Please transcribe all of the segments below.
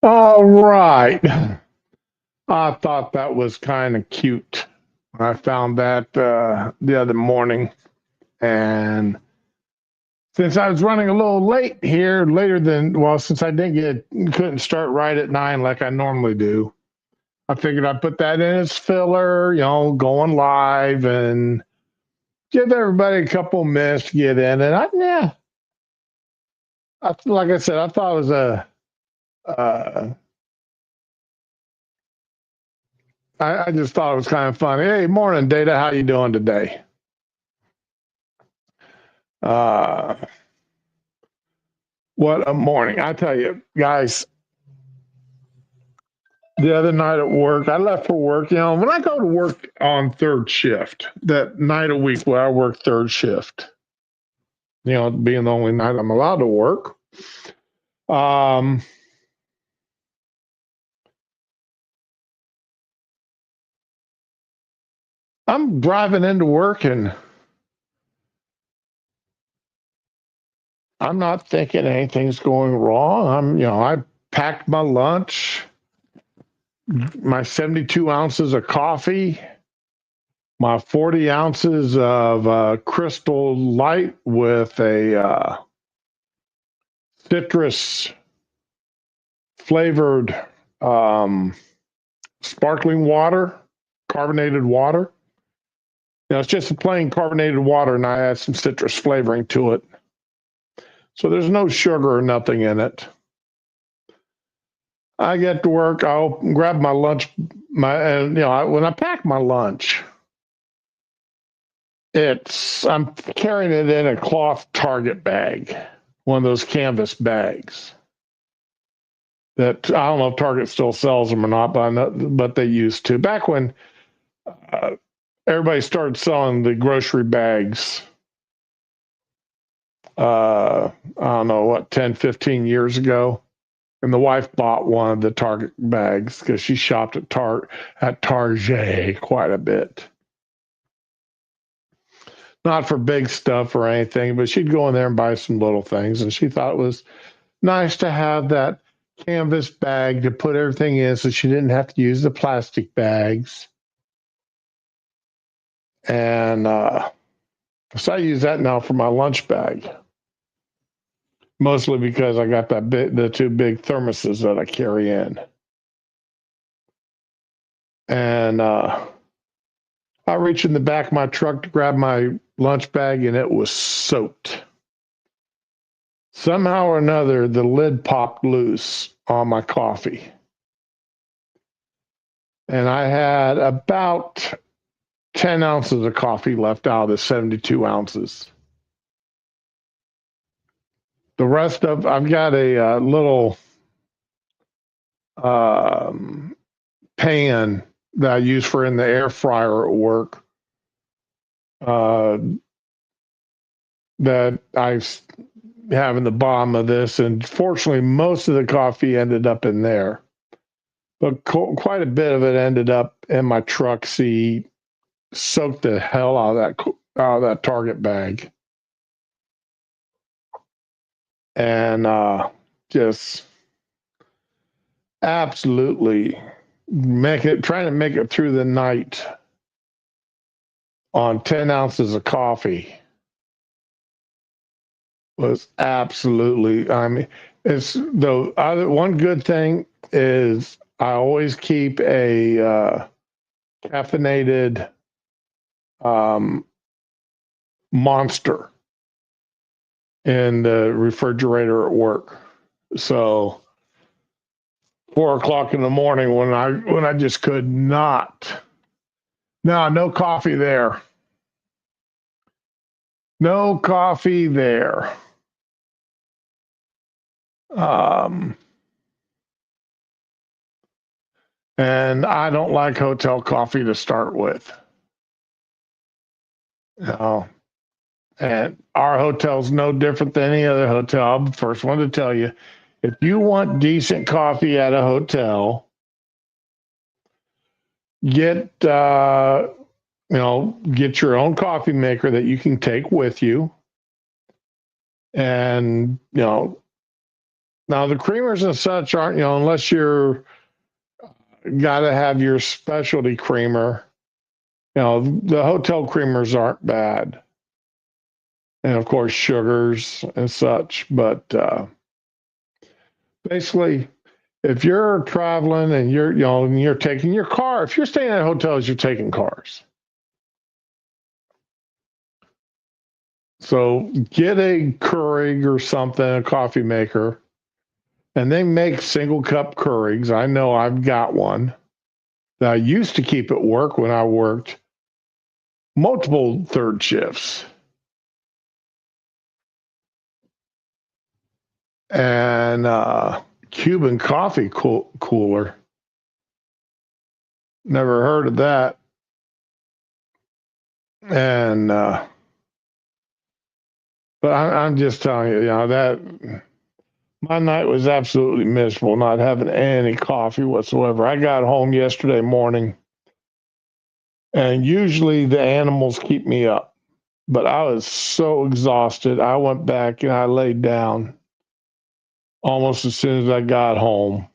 All right. I thought that was kind of cute. I found that the other morning. And since I was running a little late here, later than, well, since I couldn't start right at 9 like I normally do, I figured I'd put that in as filler, going live and give everybody a couple minutes to get in. And like I said, I thought it was uh, I just thought it was kind of funny. Hey, morning, Data. How you doing today? Uh, what a morning. I tell you, guys, the other night at work, I left for work. When I go to work on third shift, that night a week where I work third shift, being the only night I'm allowed to work, um, I'm driving into work and I'm not thinking anything's going wrong. I packed my lunch, my 72 ounces of coffee, my 40 ounces of Crystal Light with a citrus flavored um, sparkling water, carbonated water. It's just a plain carbonated water, and I add some citrus flavoring to it. So there's no sugar or nothing in it. I get to work. I'll grab my lunch. When I pack my lunch, I'm carrying it in a cloth Target bag, one of those canvas bags. That I don't know if Target still sells them or not, but they used to back when everybody started selling the grocery bags. I don't know what 10, 15 years ago, and the wife bought one of the Target bags because she shopped at Target quite a bit. Not for big stuff or anything, but she'd go in there and buy some little things, and she thought it was nice to have that canvas bag to put everything in so she didn't have to use the plastic bags. And so I use that now for my lunch bag, mostly because I got the two big thermoses that I carry in. And I reached in the back of my truck to grab my lunch bag, and it was soaked. Somehow or another, the lid popped loose on my coffee. And I had about 10 ounces of coffee left out of the 72 ounces. The rest of, I've got a little pan that I use for in the air fryer at work that I have in the bottom of this. And fortunately, most of the coffee ended up in there. But quite a bit of it ended up in my truck seat, soaked the hell out of that Target bag. And just absolutely trying to make it through the night on 10 ounces of coffee was absolutely, I mean, it's the other one good thing is I always keep a caffeinated Monster in the refrigerator at work. So 4 o'clock in the morning when I just could not. No coffee there. No coffee there. And I don't like hotel coffee to start with. And our hotel's no different than any other hotel. I'm the first one to tell you, if you want decent coffee at a hotel, get get your own coffee maker that you can take with you, and Now the creamers and such aren't, unless you're got to have your specialty creamer. The hotel creamers aren't bad, and of course sugars and such. But basically, if you're traveling and you're taking your car, if you're staying at hotels, you're taking cars. So get a Keurig or something, a coffee maker, and they make single cup Keurigs. I know I've got one that I used to keep at work when I worked multiple third shifts. And Cuban coffee cooler. Never heard of that. And but I'm just telling you, that my night was absolutely miserable, not having any coffee whatsoever. I got home yesterday morning, and usually the animals keep me up, but I was so exhausted. I went back and I laid down almost as soon as I got home,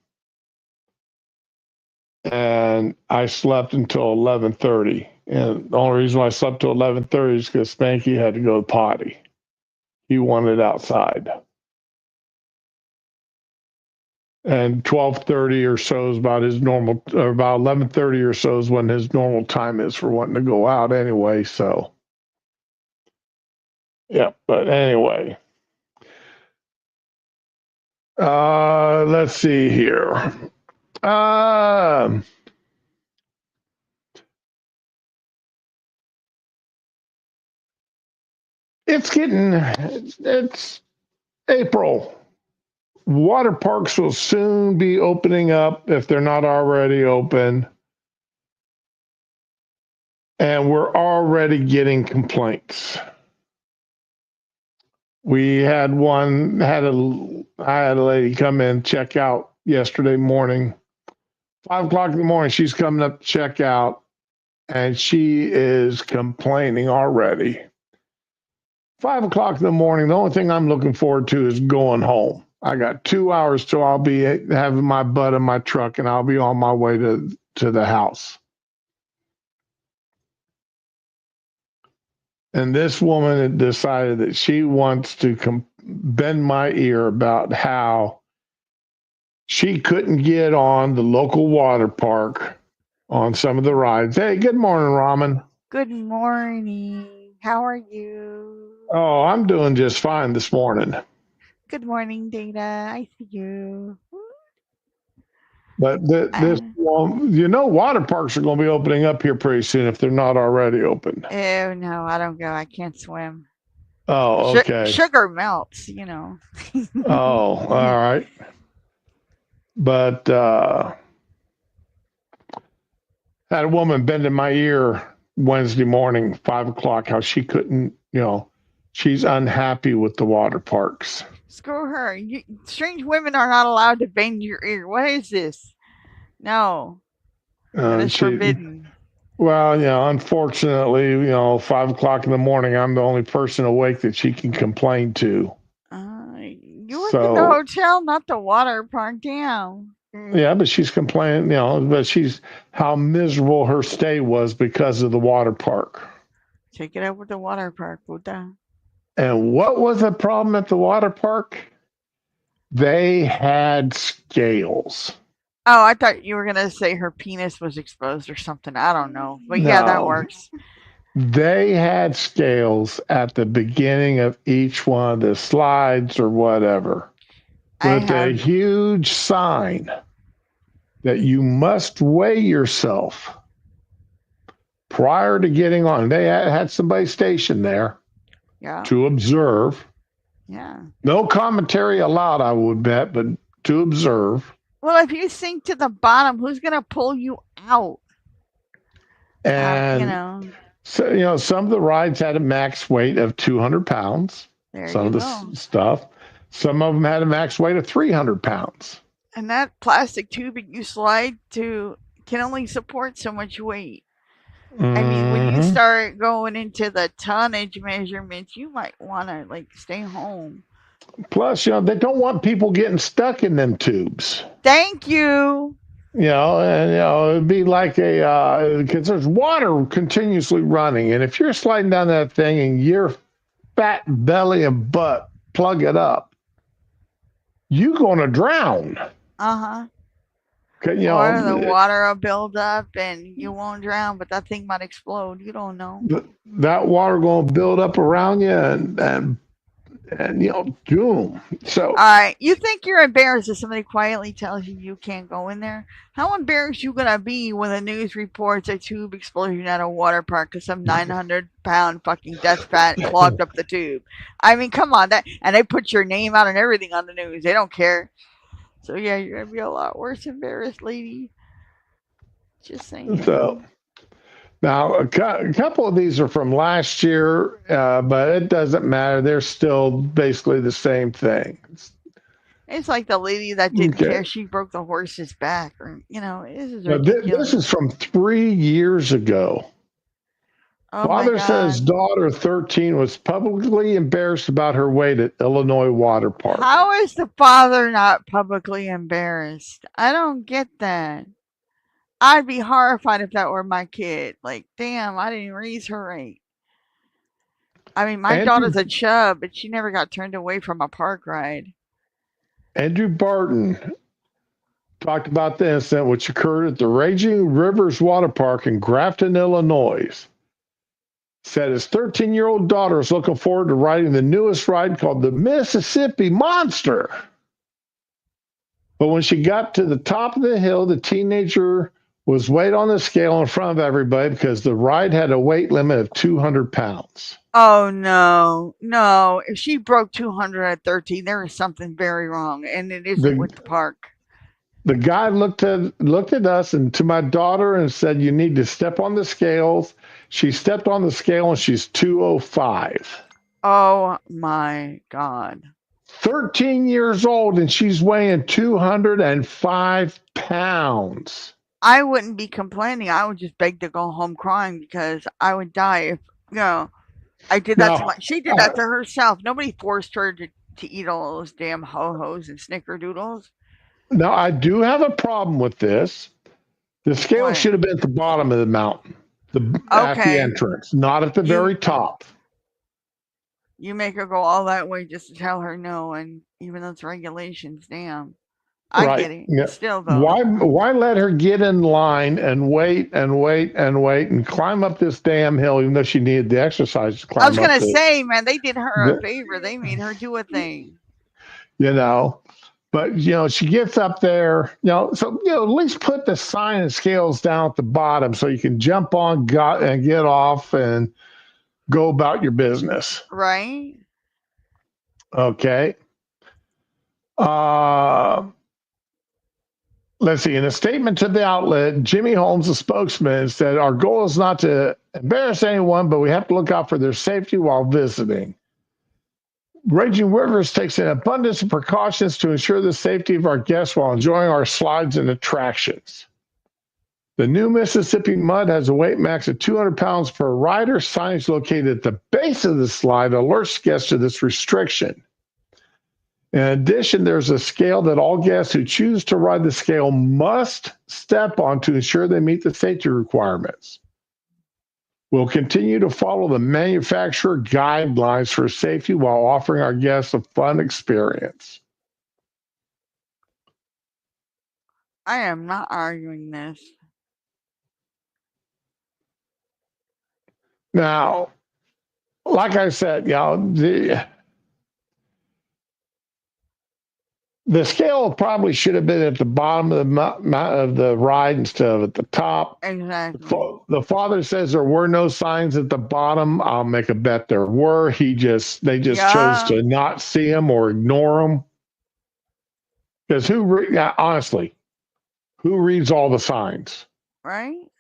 and I slept until 11:30. And the only reason why I slept till 11:30 is because Spanky had to go to the potty. He wanted outside. And 12:30 or so is about his normal, or about 11:30 or so is when his normal time is for wanting to go out anyway. So, yeah. But anyway, let's see here. It's April. Water parks will soon be opening up if they're not already open. And we're already getting complaints. We had I had a lady come in, check out yesterday morning, 5 o'clock in the morning. She's coming up to check out, and she is complaining already. 5 o'clock in the morning, the only thing I'm looking forward to is going home. I got 2 hours till I'll be having my butt in my truck, and I'll be on my way to the house. And this woman had decided that she wants to bend my ear about how she couldn't get on the local water park on some of the rides. Hey, good morning, Ramen. Good morning. How are you? Oh, I'm doing just fine this morning. Good morning, Dana. I see you. But Uh, water parks are going to be opening up here pretty soon if they're not already open. oh no, I don't go. I can't swim. Oh, okay. Sugar melts. Oh, all right. But had a woman bending my ear Wednesday morning, 5 o'clock, how she couldn't, she's unhappy with the water parks. Screw her. Strange women are not allowed to bend your ear. What is this? No, that is She, forbidden. well, unfortunately, 5 o'clock in the morning, I'm the only person awake that she can complain to. You work in the So, hotel, not the water park. Damn. yeah, but she's complaining, but she's how miserable her stay was because of the water park. Take it up with the water park, Buddha. And what was the problem at the water park? They had scales. Oh, I thought you were gonna say her penis was exposed or something. I don't know, but yeah, that No, works. they had scales at the beginning of each one of the slides or whatever I with a have. huge sign that you must weigh yourself prior to getting on. They had somebody stationed there Yeah, to observe. yeah. No commentary allowed, I would bet, but to observe. Well, if you sink to the bottom, who's gonna pull you out? You And know. so, some of the rides had a max weight of 200 pounds, There some you of the go. stuff. Some of them had a max weight of 300 pounds. And that plastic tubing you slide to can only support so much weight. I mean, when you Mm-hmm. start going into the tonnage measurements, you might want to like stay home. Plus, they don't want people getting stuck in them tubes. Thank you. And it'd be like because there's water continuously running, and if you're sliding down that thing and your fat belly and butt plug it up, you're gonna drown. Uh-huh. Okay, Or the water will build up and you won't drown, but that thing might explode. You don't know. That water gonna build up around you and doom. So, all right, you think you're embarrassed if somebody quietly tells you can't go in there? How embarrassed you gonna be when the news reports a tube explosion at a water park because some 900-pound fucking death bat clogged up the tube? I mean, come on, and they put your name out and everything on the news. They don't care. So yeah, you're gonna be a lot worse embarrassed, lady. Just saying. So now a couple of these are from last year, but it doesn't matter. They're still basically the same thing. It's like the lady that didn't care. She broke the horse's back, or this is This ridiculous. is from 3 years ago. Oh Father says daughter 13 was publicly embarrassed about her weight at Illinois water park. How is the father not publicly embarrassed? I don't get that. I'd be horrified if that were my kid. Like, damn, I didn't raise her right. I mean, my daughter's a chub, but she never got turned away from a park ride. Andrew Barton talked about the incident which occurred at the Raging Rivers Water Park in Grafton, Illinois. Said his 13-year-old daughter was looking forward to riding the newest ride called the Mississippi Monster. But when she got to the top of the hill, the teenager was weighed on the scale in front of everybody because the ride had a weight limit of 200 pounds. Oh, no. No. If she broke 200 at 13, there is something very wrong, and it isn't with the park. The guy looked at us and to my daughter and said, "You need to step on the scales." She stepped on the scale and she's 205. Oh, my God. 13 years old and she's weighing 205 pounds. I wouldn't be complaining. I would just beg to go home crying because I would die if, I did that she did that to herself. Nobody forced her to eat all those damn ho-hos and snickerdoodles. Now, I do have a problem with this. The scale should have been at the bottom of the mountain, at the entrance, not at the very top. You make her go all that way just to tell her no, and even though it's regulations, damn. I get it. Yeah. Still, though. Why let her get in line and wait and climb up this damn hill, even though she needed the exercise to climb up? I was going to say, man, they did her a favor. They made her do a thing. But, she gets up there, so, at least put the sign and scales down at the bottom so you can jump on and get off and go about your business. Right. Okay. Let's see. In a statement to the outlet, Jimmy Holmes, the spokesman, said, "Our goal is not to embarrass anyone, but we have to look out for their safety while visiting. Raging Rivers takes an abundance of precautions to ensure the safety of our guests while enjoying our slides and attractions. The new Mississippi Mud has a weight max of 200 pounds per rider. Signage located at the base of the slide alerts guests to this restriction. In addition, there's a scale that all guests who choose to ride the scale must step on to ensure they meet the safety requirements. We'll continue to follow the manufacturer guidelines for safety while offering our guests a fun experience." I am not arguing this. Now, like I said, the scale probably should have been at the bottom of the ride instead of at the top. Exactly. The father says there were no signs at the bottom. I'll make a bet there were. They just chose to not see them or ignore them. Because honestly, who reads all the signs? Right.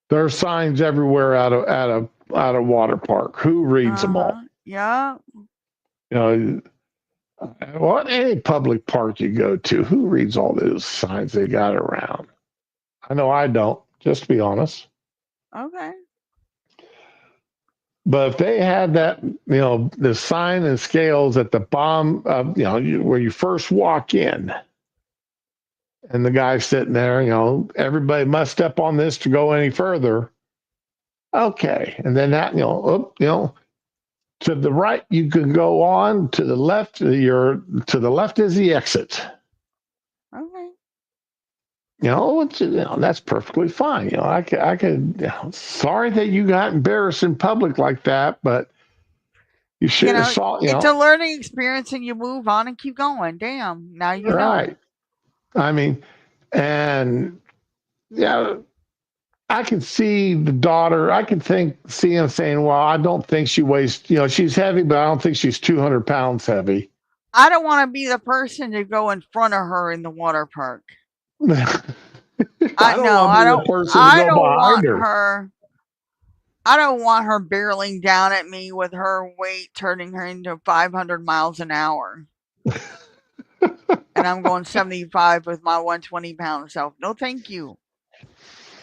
There are signs everywhere at a water park. Who reads them all? Yeah. Well, any public park you go to, who reads all those signs they got around? I know I don't, just to be honest. Okay. But if they had that, the sign and scales at the bottom of, where you first walk in, and the guy's sitting there, everybody must step on this to go any further. Okay, and then that, to the right you can go on. To the left, to the left is the exit. Okay. That's perfectly fine. I could. Sorry that you got embarrassed in public like that, but you should have saw. It's a learning experience, and you move on and keep going. Damn, now you know. Right. I mean, and yeah, I can see the daughter. I can see him saying, "Well, I don't think she weighs. She's heavy, but I don't think she's 200 pounds heavy." I don't want to be the person to go in front of her in the water park. I don't want to be the person to go behind her. I don't want her barreling down at me with her weight turning her into 500 miles an hour. And I'm going 75 with my 120-pound self. No, thank you.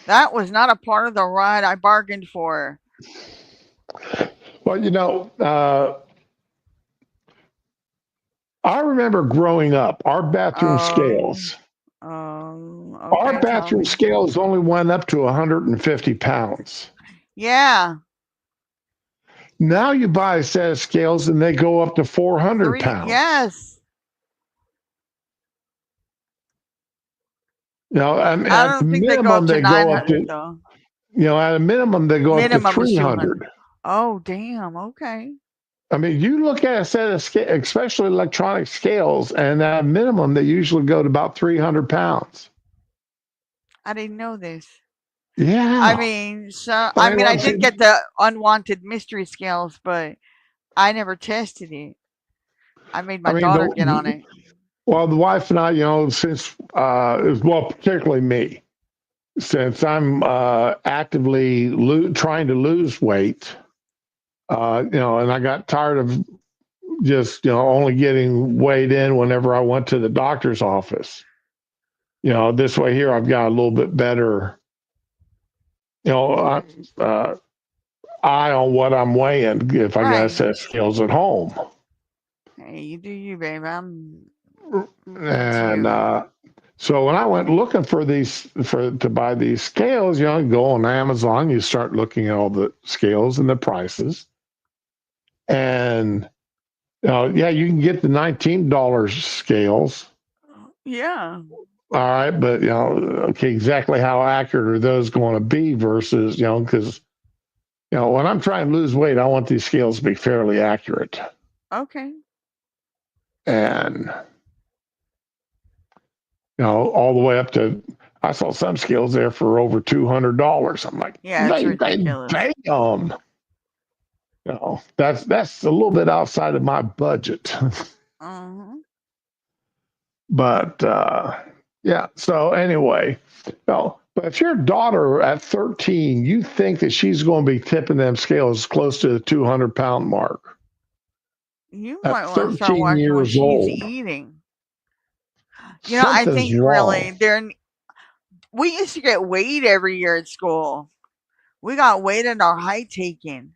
That was not a part of the ride I bargained for. Well, I remember growing up, our bathroom scales. Okay, our bathroom scales only went up to 150 pounds. Yeah. Now you buy a set of scales and they go up to 400 pounds. Yes. At the minimum they go up to, at a minimum they go up to 300. Oh, damn. Okay. I mean, you look at a set of scales, especially electronic scales, and at a minimum they usually go to about 300 pounds. I didn't know this. Yeah. I mean, I did get the unwanted mystery scales, but I never tested it. I made my daughter get on it. Well, the wife and I, since particularly me, since I'm actively trying to lose weight, and I got tired of just only getting weighed in whenever I went to the doctor's office. This way here I've got a little bit better, eye on what I'm weighing if I got a set of scales at home. Hey, you do you, babe. And so when I went looking to buy these scales, you go on Amazon, you start looking at all the scales and the prices, and you can get the $19 scales. Yeah. All right, but okay, exactly how accurate are those going to be versus because when I'm trying to lose weight, I want these scales to be fairly accurate. Okay. And all the way up to, I saw some scales there for over $200. I'm like, yeah, it's ridiculous. Damn. That's a little bit outside of my budget. But yeah. So anyway, but if your daughter at 13, you think that she's going to be tipping them scales close to the 200-pound mark. You might want to start watching what she's eating. I think really we used to get weighed every year at school. We got weighed and our height taken.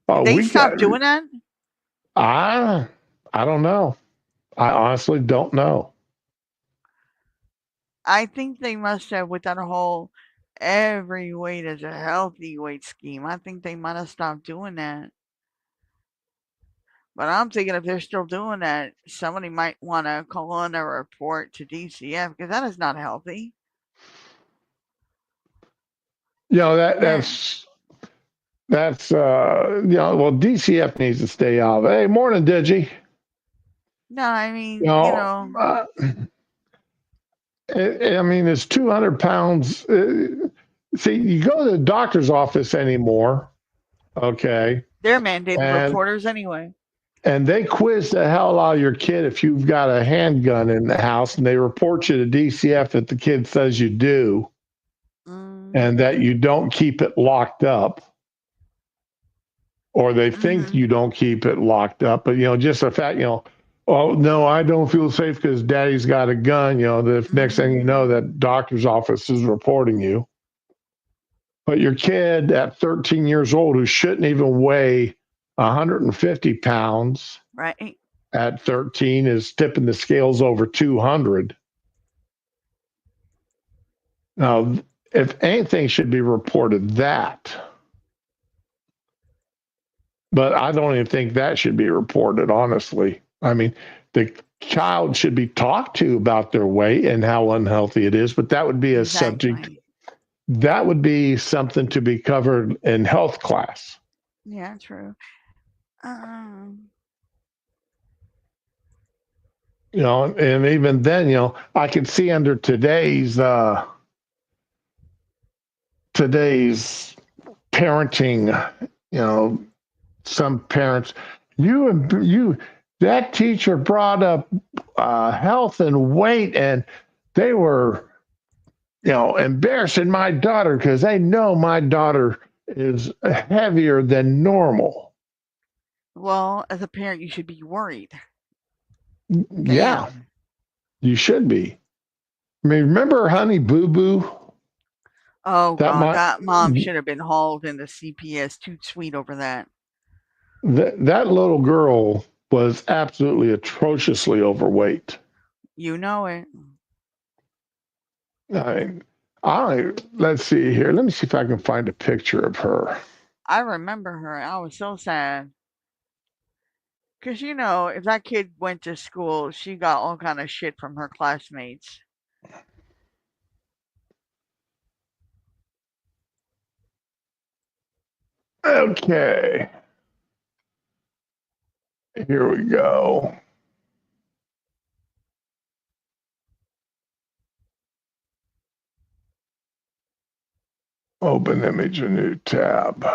Did they stop doing that? I don't know. I honestly don't know. I think they must have, with that whole every weight is a healthy weight scheme. I think they might have stopped doing that. But I'm thinking if they're still doing that, somebody might want to call in a report to DCF because that is not healthy. That's well, DCF needs to stay out. Hey, morning, Digi. No, I mean, I mean, it's 200 pounds. See, you go to the doctor's office anymore. Okay. They're mandated reporters anyway. And they quiz the hell out of your kid if you've got a handgun in the house, and they report you to DCF that the kid says you do, and that you don't keep it locked up, or they think you don't keep it locked up. But just the fact, oh no, I don't feel safe because Daddy's got a gun. The next thing you know, that doctor's office is reporting you. But your kid at 13 years old who shouldn't even weigh 150 pounds Right. at 13 is tipping the scales over 200. Now, if anything should be reported, that. But I don't even think that should be reported, honestly. I mean, the child should be talked to about their weight and how unhealthy it is, but that would be a subject, Exactly. that would be something to be covered in health class. Yeah, true. Um, You know, and even then, you know, I could see under today's parenting, you know, some parents, you that teacher brought up health and weight, and they were, you know, embarrassing my daughter because they know my daughter is heavier than normal. well, as a parent, you should be worried. Yeah, Damn. you should be. I mean, remember Honey Boo Boo? Oh That God, my that mom should have been hauled into CPS. Too sweet over that. that little girl was absolutely atrociously overweight. You know it. I, let's see here. Let me see if I can find a picture of her. I remember her. I was so sad. Cause you know, if that kid went to school, she got all kind of shit from her classmates. Okay, here we go. Open image, a new tab.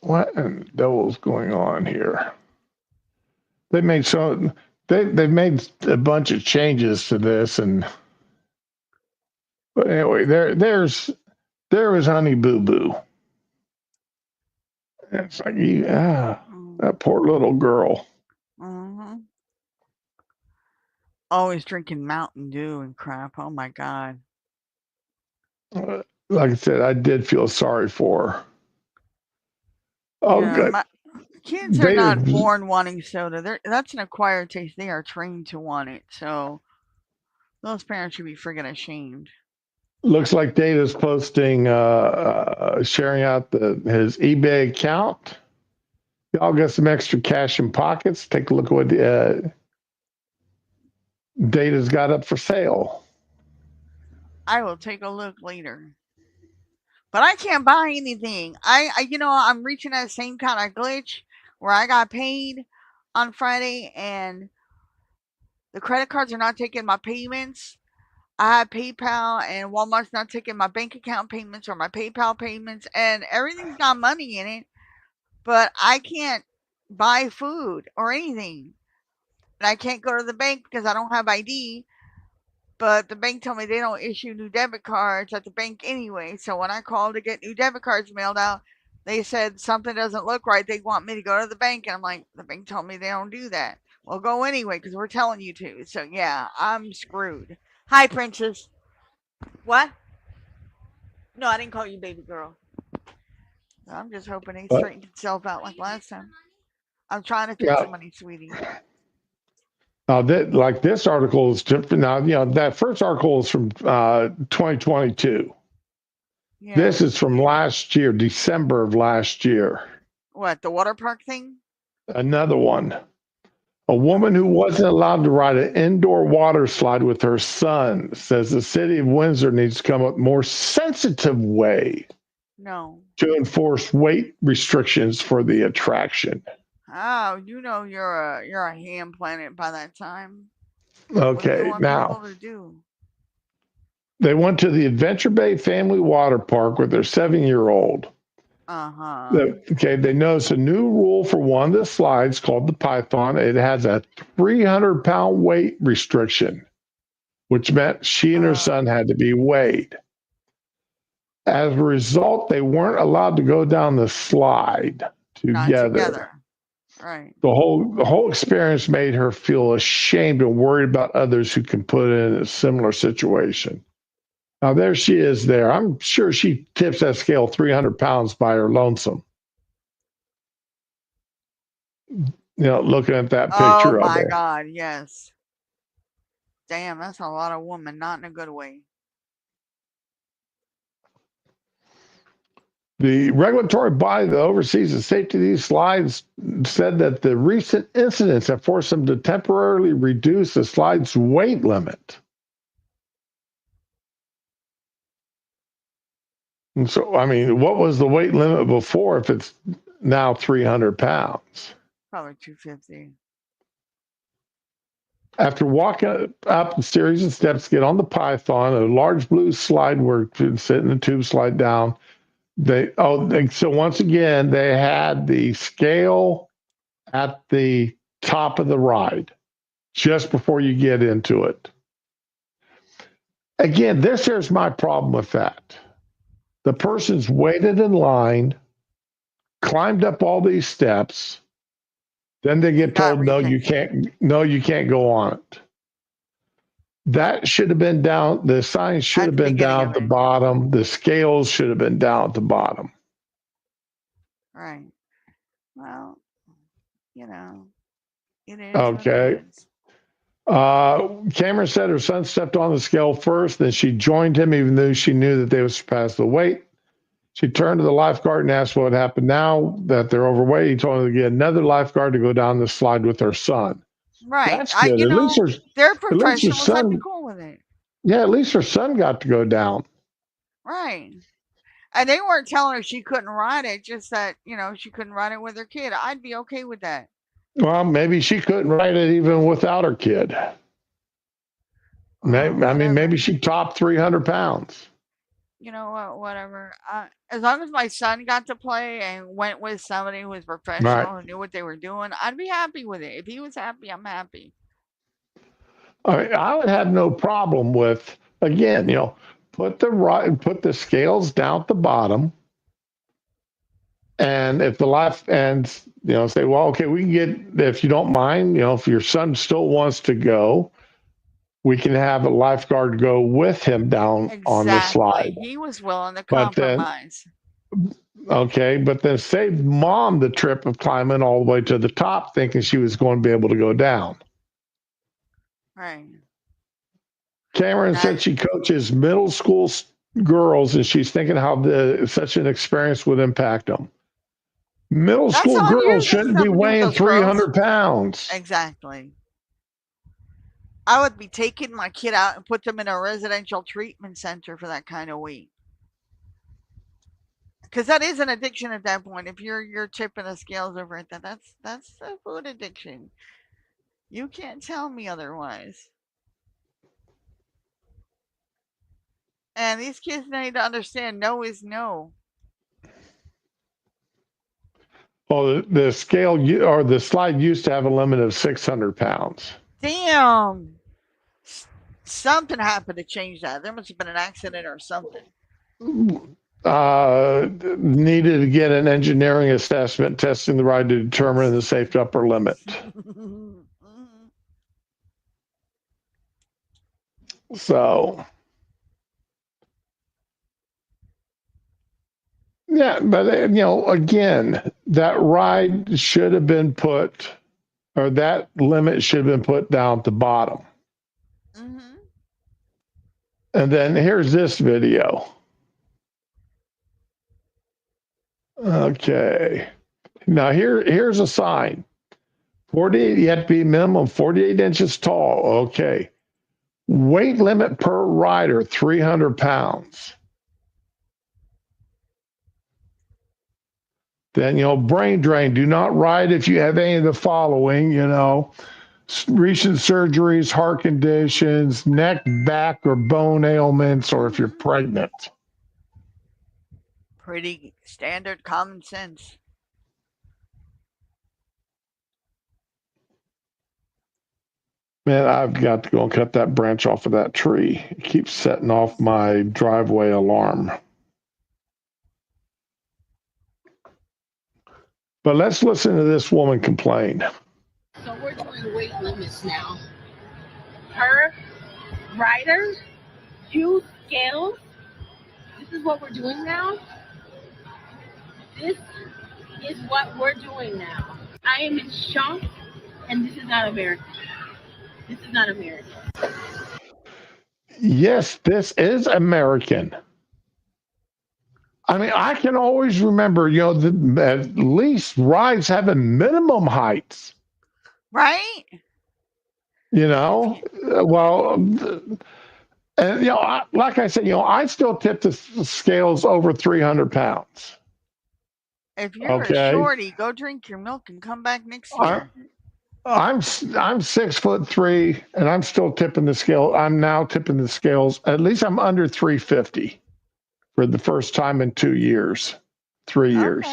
What in the devil's going on here? They made so they've made a bunch of changes to this, and but anyway, there was Honey Boo Boo. It's like that poor little girl. Mm-hmm. Always drinking Mountain Dew and crap. Oh my God. Like I said, I did feel sorry for her. Oh, Yeah, good. my kids are They not born wanting soda. That's an acquired taste. They are trained to want it. So those parents should be friggin' ashamed. looks like Data's posting, sharing out his eBay account. Y'all got some extra cash in pockets. Take a look at what Data's got up for sale. I will take a look later. But I can't buy anything. I'm reaching that same kind of glitch where I got paid on Friday and the credit cards are not taking my payments. I have PayPal and Walmart's not taking my bank account payments or my PayPal payments, and everything's got money in it, but I can't buy food or anything. And I can't go to the bank because I don't have ID. But the bank told me they don't issue new debit cards at the bank anyway. So when I called to get new debit cards mailed out, they said something doesn't look right. They want me to go to the bank. And I'm like, the bank told me they don't do that. Well, go anyway because we're telling you to. So yeah, I'm screwed. Hi, Princess. What? No, I didn't call you baby girl. I'm just hoping it But straightened itself out like last time. I'm trying to fix yeah, the money, sweetie. like this article is different. Now, you know, that first article is from 2022. Yeah. This is from last year, December of last year. What, the water park thing? Another one. A woman who Oh, wasn't allowed to ride an indoor water slide with her son says the city of Windsor needs to come up with a more sensitive way no. to enforce weight restrictions for the attraction. Oh, you're a ham planet by that time. What do you Okay, want now people to do? they went to the Adventure Bay Family Water Park with their 7-year-old. Uh-huh. Okay, they noticed a new rule for one of the slides called the Python. It has a 300-pound weight restriction, which meant she and her Uh son had to be weighed. As a result, they weren't allowed to go down the slide Not together. together. Right. The whole experience made her feel ashamed and worried about others who can put in a similar situation. Now there she is there. I'm sure she tips that scale 300 pounds by her lonesome. Looking at that Oh picture of my her. God, yes. Damn, that's a lot of woman, not in a good way. The regulatory body that oversees the safety of these slides said that the recent incidents have forced them to temporarily reduce the slide's weight limit. And so, I mean, what was the weight limit before if it's now 300 pounds? Probably 250. After walking up a series of steps to get on the Python, a large blue slide where you sit in the tube, slide down. So once again, they had the scale at the top of the ride just before you get into it. Again, here's my problem with that. The person's waited in line, climbed up all these steps, then they get told, no, you can't go on it. That should have been down. The sign should have been down at the bottom. The scales should have been down at the bottom. Right. Well, it is. Okay. Cameron said her son stepped on the scale first, then she joined him, even though she knew that they would surpass the weight. She turned to the lifeguard and asked what happened now that they're overweight. He told her to get another lifeguard to go down the slide with her son. Right. That's good. They're professionals. I'd be cool with it. Yeah, at least her son got to go down. Right. And they weren't telling her she couldn't ride it, just that, she couldn't ride it with her kid. I'd be okay with that. Well, maybe she couldn't ride it even without her kid. Maybe she topped 300 pounds. You know what? Whatever. As long as my son got to play and went with somebody who was professional and knew what they were doing, I'd be happy with it. If he was happy, I'm happy. I would have no problem with, again, put the scales down at the bottom, and if say, well, okay, we can get, if you don't mind, if your son still wants to go, we can have a lifeguard go with him down on the slide. He was willing to compromise. But then saved mom the trip of climbing all the way to the top, thinking she was going to be able to go down. Right. Cameron said she coaches middle school girls, and she's thinking how such an experience would impact them. Middle school girls shouldn't be weighing 300 pounds. Exactly. I would be taking my kid out and put them in a residential treatment center for that kind of weight. Because that is an addiction at that point. If you're tipping the scales over at that's a food addiction. You can't tell me otherwise. And these kids need to understand no is no. Well, the scale or the slide used to have a limit of 600 pounds. Damn. Something happened to change that. There must have been an accident or something. Needed to get an engineering assessment testing the ride to determine the safe upper limit. So, yeah, but again, that ride should have been put, or that limit should have been put down at the bottom. Mm-hmm. And then here's this video. Okay. Now here's a sign. 48, you have to be minimum 48 inches tall. Okay. Weight limit per rider, 300 pounds. Then, brain drain. Do not ride if you have any of the following, recent surgeries, heart conditions, neck, back, or bone ailments, or if you're pregnant. Pretty standard common sense. Man, I've got to go and cut that branch off of that tree. It keeps setting off my driveway alarm. But let's listen to this woman complain. So we're doing weight limits now. Per rider, use scales. This is what we're doing now. This is what we're doing now. I am in shock, and this is not American. This is not American. Yes, this is American. I mean, I can always remember, at least rides having minimum heights. Right? Well, and like I said, I still tip the scales over 300 pounds. If you're a shorty, go drink your milk and come back next year. I'm 6'3", and I'm still tipping the scale. I'm now tipping the scales. At least I'm under 350 for the first time in 2 years, 3 years.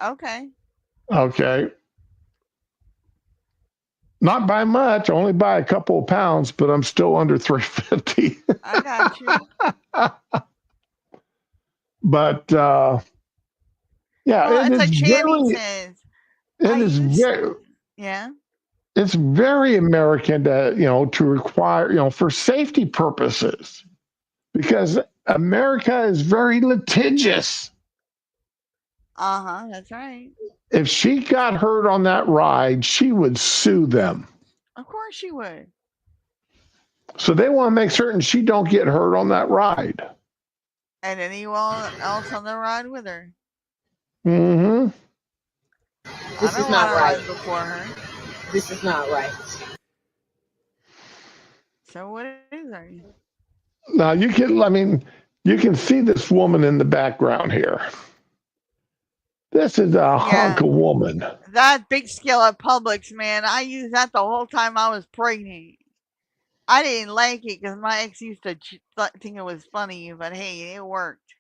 Okay. Not by much, only by a couple of pounds, but I'm still under 350. I got you. But yeah, it's like Channing says. It's very American to require, for safety purposes, because America is very litigious. That's right. If she got hurt on that ride, she would sue them. Of course she would. So they want to make certain she don't get hurt on that ride. And anyone else on the ride with her. Mm-hmm. This is not right. Before her. This is not right. So what is her? Now you can see this woman in the background here. This is a hunk of woman. That big scale at Publix, man. I used that the whole time I was pregnant. I didn't like it because my ex used to think it was funny, but hey, it worked.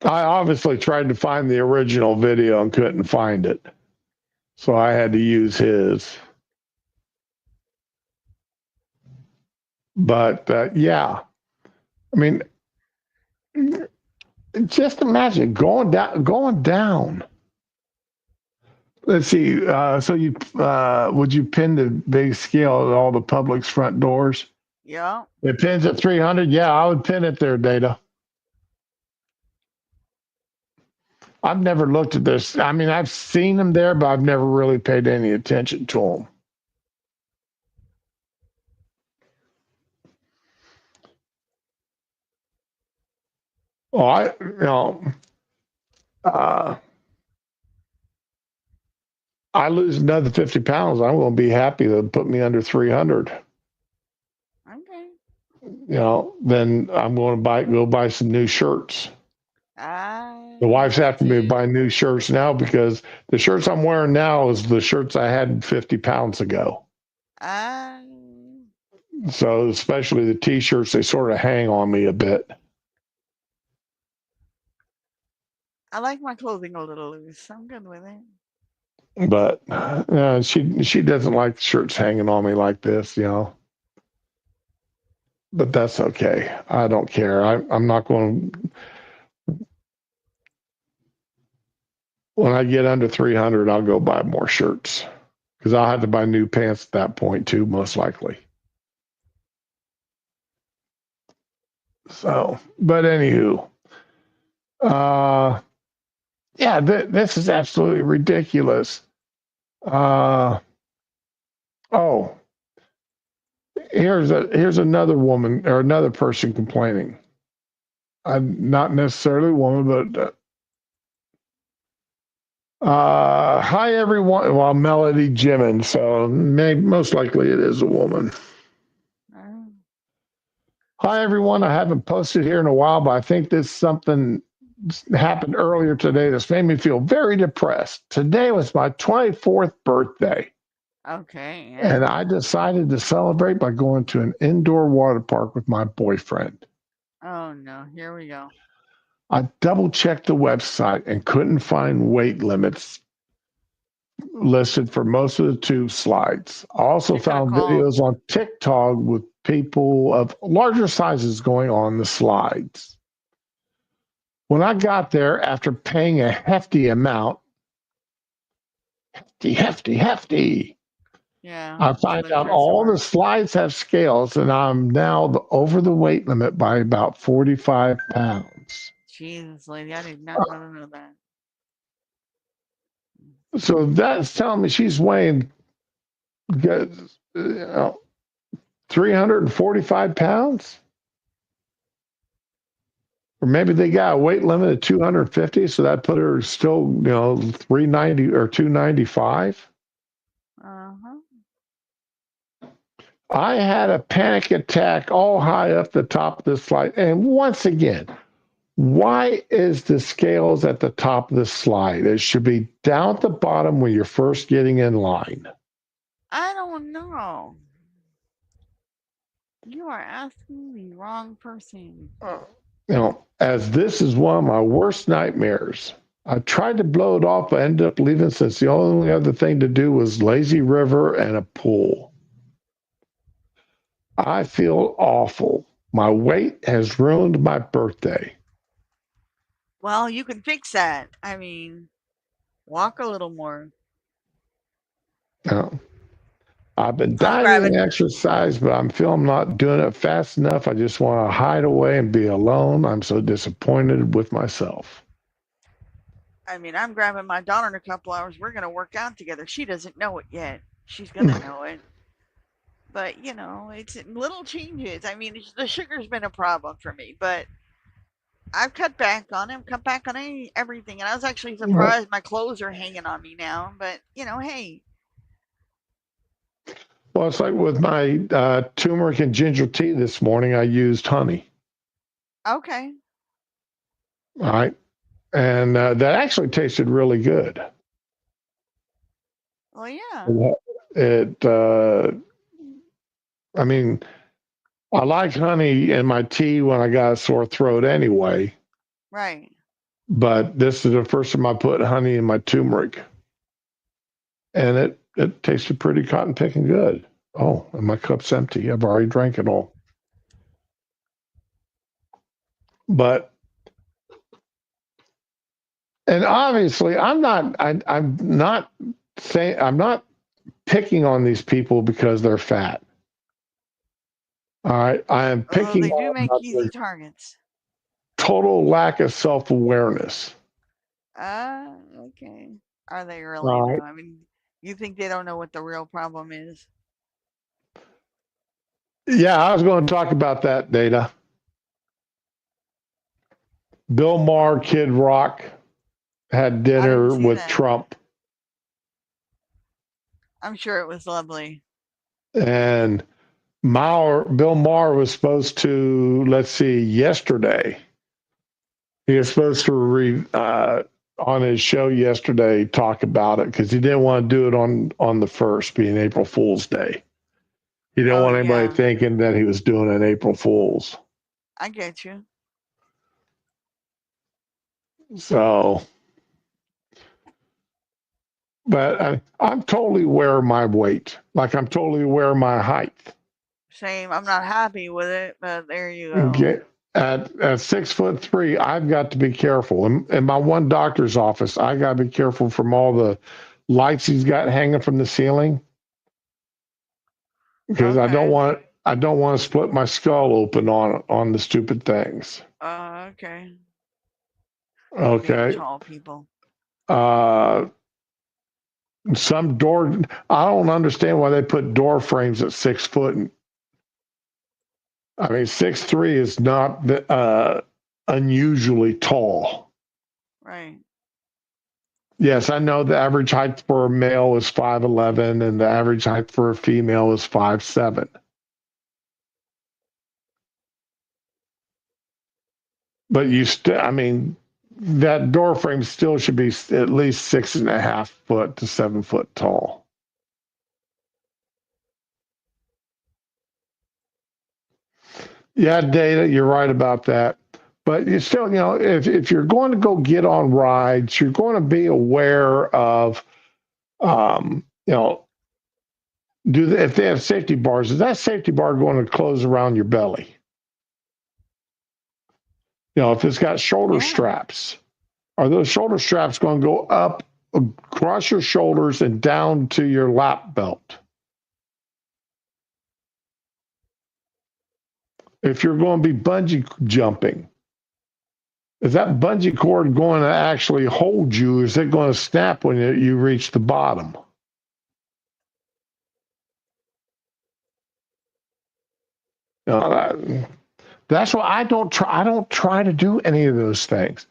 I obviously tried to find the original video and couldn't find it. So I had to use his. But yeah, I mean, just imagine going down. Let's see. So you would you pin the big scale at all the Publix front doors? Yeah. It pins at 300. Yeah, I would pin it there, Data. I've never looked at this. I mean, I've seen them there, but I've never really paid any attention to them. Well, I lose another 50 pounds. I'm going to be happy to put me under 300. Okay. Then I'm going to go buy some new shirts. The wife's asking me to buy new shirts now because the shirts I'm wearing now is the shirts I had 50 pounds ago. So especially the T-shirts, they sort of hang on me a bit. I like my clothing a little loose. I'm good with it. But she doesn't like the shirts hanging on me like this, But that's okay. I don't care. I'm not going to. When I get under 300, I'll go buy more shirts because I'll have to buy new pants at that point too, most likely. So, but anywho, yeah, this is absolutely ridiculous. Here's another woman or another person complaining. Not necessarily a woman, but hi everyone. Well, Melody Jimin, so most likely it is a woman. Hi everyone. I haven't posted here in a while, but I think something happened earlier today that's made me feel very depressed. Today was my 24th birthday. Okay. Yeah. And I decided to celebrate by going to an indoor water park with my boyfriend. Oh no, here we go. I double checked the website and couldn't find weight limits listed for most of the tube slides. I also found videos on TikTok with people of larger sizes going on the slides. When I got there after paying a hefty amount, hefty, Yeah. I For find those out all the resorts. slides have scales, and I'm now over the weight limit by about 45 pounds. Jesus, lady, I did not know that. So that's telling me she's weighing, you know, 345 pounds? Or maybe they got a weight limit of 250, so that put her still, 390 or 295. Uh-huh. I had a panic attack all high up the top of the slide. And once again, why is the scales at the top of the slide? It should be down at the bottom when you're first getting in line. I don't know. You are asking the wrong person. As this is one of my worst nightmares. I tried to blow it off, but ended up leaving since the only other thing to do was lazy river and a pool. I feel awful. My weight has ruined my birthday. Well, you can fix that. I mean, walk a little more. Now, I've been I'm dieting and grabbing. exercise, but I'm feeling I'm not doing it fast enough. I just want to hide away and be alone. I'm so disappointed with myself. I mean, I'm grabbing my daughter in a couple hours. We're gonna work out together. She doesn't know it yet. She's gonna know it. But it's little changes. I mean, the sugar's been a problem for me, but I've cut back on it. Cut back on everything, and I was actually surprised my clothes are hanging on me now. But hey. Well, it's like with my turmeric and ginger tea this morning, I used honey. Okay. All right. And that actually tasted really good. Well, yeah. I mean, I like honey in my tea when I got a sore throat anyway. Right. But this is the first time I put honey in my turmeric. And it tasted pretty cotton picking good. Oh, and my cup's empty. I've already drank it all. But and obviously I'm not picking on these people because they're fat. All right. I am picking they do on make easy targets. Total lack of self-awareness. Okay. Are they really though? I mean, you think they don't know what the real problem is? Yeah, I was going to talk about that, Data. Bill Maher, Kid Rock, had dinner with Trump. I'm sure it was lovely. And Bill Maher was supposed to, yesterday. He was supposed to on his show yesterday talk about it because he didn't want to do it on the 1st, being April Fool's Day. He didn't want anybody thinking that he was doing an April Fool's. I get you. So, but I'm totally aware of my weight. Like I'm totally aware of my height. Same. I'm not happy with it, but there you go. Okay. At 6'3", I've got to be careful. In my one doctor's office, I got to be careful from all the lights he's got hanging from the ceiling because I don't want to split my skull open on the stupid things. Okay. Okay. Tall people. Some door. I don't understand why they put door frames at 6 foot. I mean, 6'3" is not unusually tall. Right. Yes, I know the average height for a male is 5'11", and the average height for a female is 5'7". But that door frame still should be at least 6.5 foot to 7 foot tall. Yeah, Data, you're right about that. But you still, if you're going to go get on rides, you're going to be aware of, if they have safety bars, is that safety bar going to close around your belly? if it's got shoulder Yeah. straps, are those shoulder straps going to go up across your shoulders and down to your lap belt? If you're going to be bungee jumping, is that bungee cord going to actually hold you? Is it going to snap when you reach the bottom? That's why I don't try to do any of those things.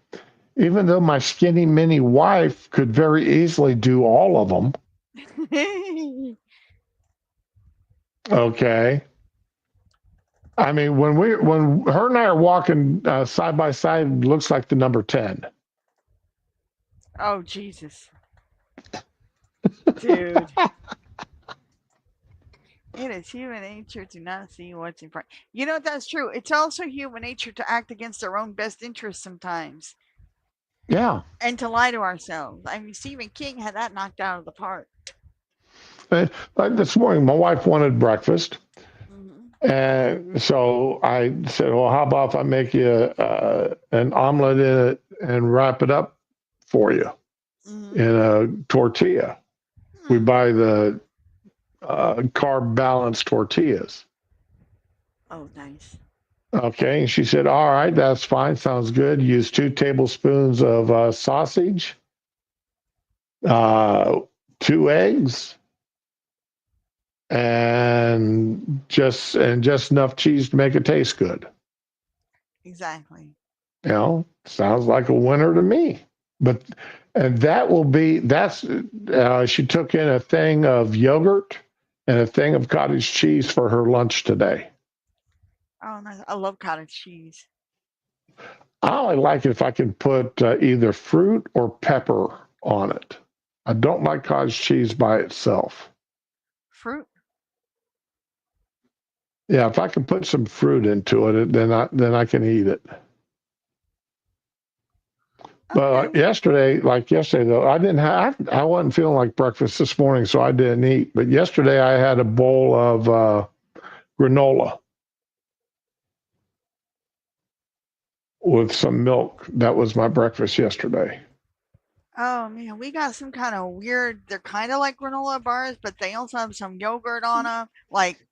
Even though my skinny mini wife could very easily do all of them. Okay. I mean, when her and I are walking side by side, it looks like the number 10. Oh, Jesus. Dude. It is human nature to not see what's in front. You know, that's true. It's also human nature to act against our own best interests sometimes. Yeah. And to lie to ourselves. I mean, Stephen King had that knocked out of the park. Like this morning, my wife wanted breakfast. Mm-hmm. And so I said, well, how about if I make you an omelet in it and wrap it up for you in a tortilla? We buy the carb balanced tortillas. Oh, nice. Okay. And she said, all right, that's fine. Sounds good. Use 2 tablespoons of sausage, 2 eggs, and just enough cheese to make it taste good. Exactly. Sounds like a winner to me. But and she took in a thing of yogurt and a thing of cottage cheese for her lunch today. Oh, nice. I love cottage cheese. I only like it if I can put either fruit or pepper on it. I don't like cottage cheese by itself. Fruit? Yeah, if I can put some fruit into it, then I can eat it. But Okay. yesterday though, I wasn't feeling like breakfast this morning, so I didn't eat. But yesterday I had a bowl of granola with some milk. That was my breakfast yesterday. Oh man, we got some kind of weird. They're kind of like granola bars, but they also have some yogurt on them, like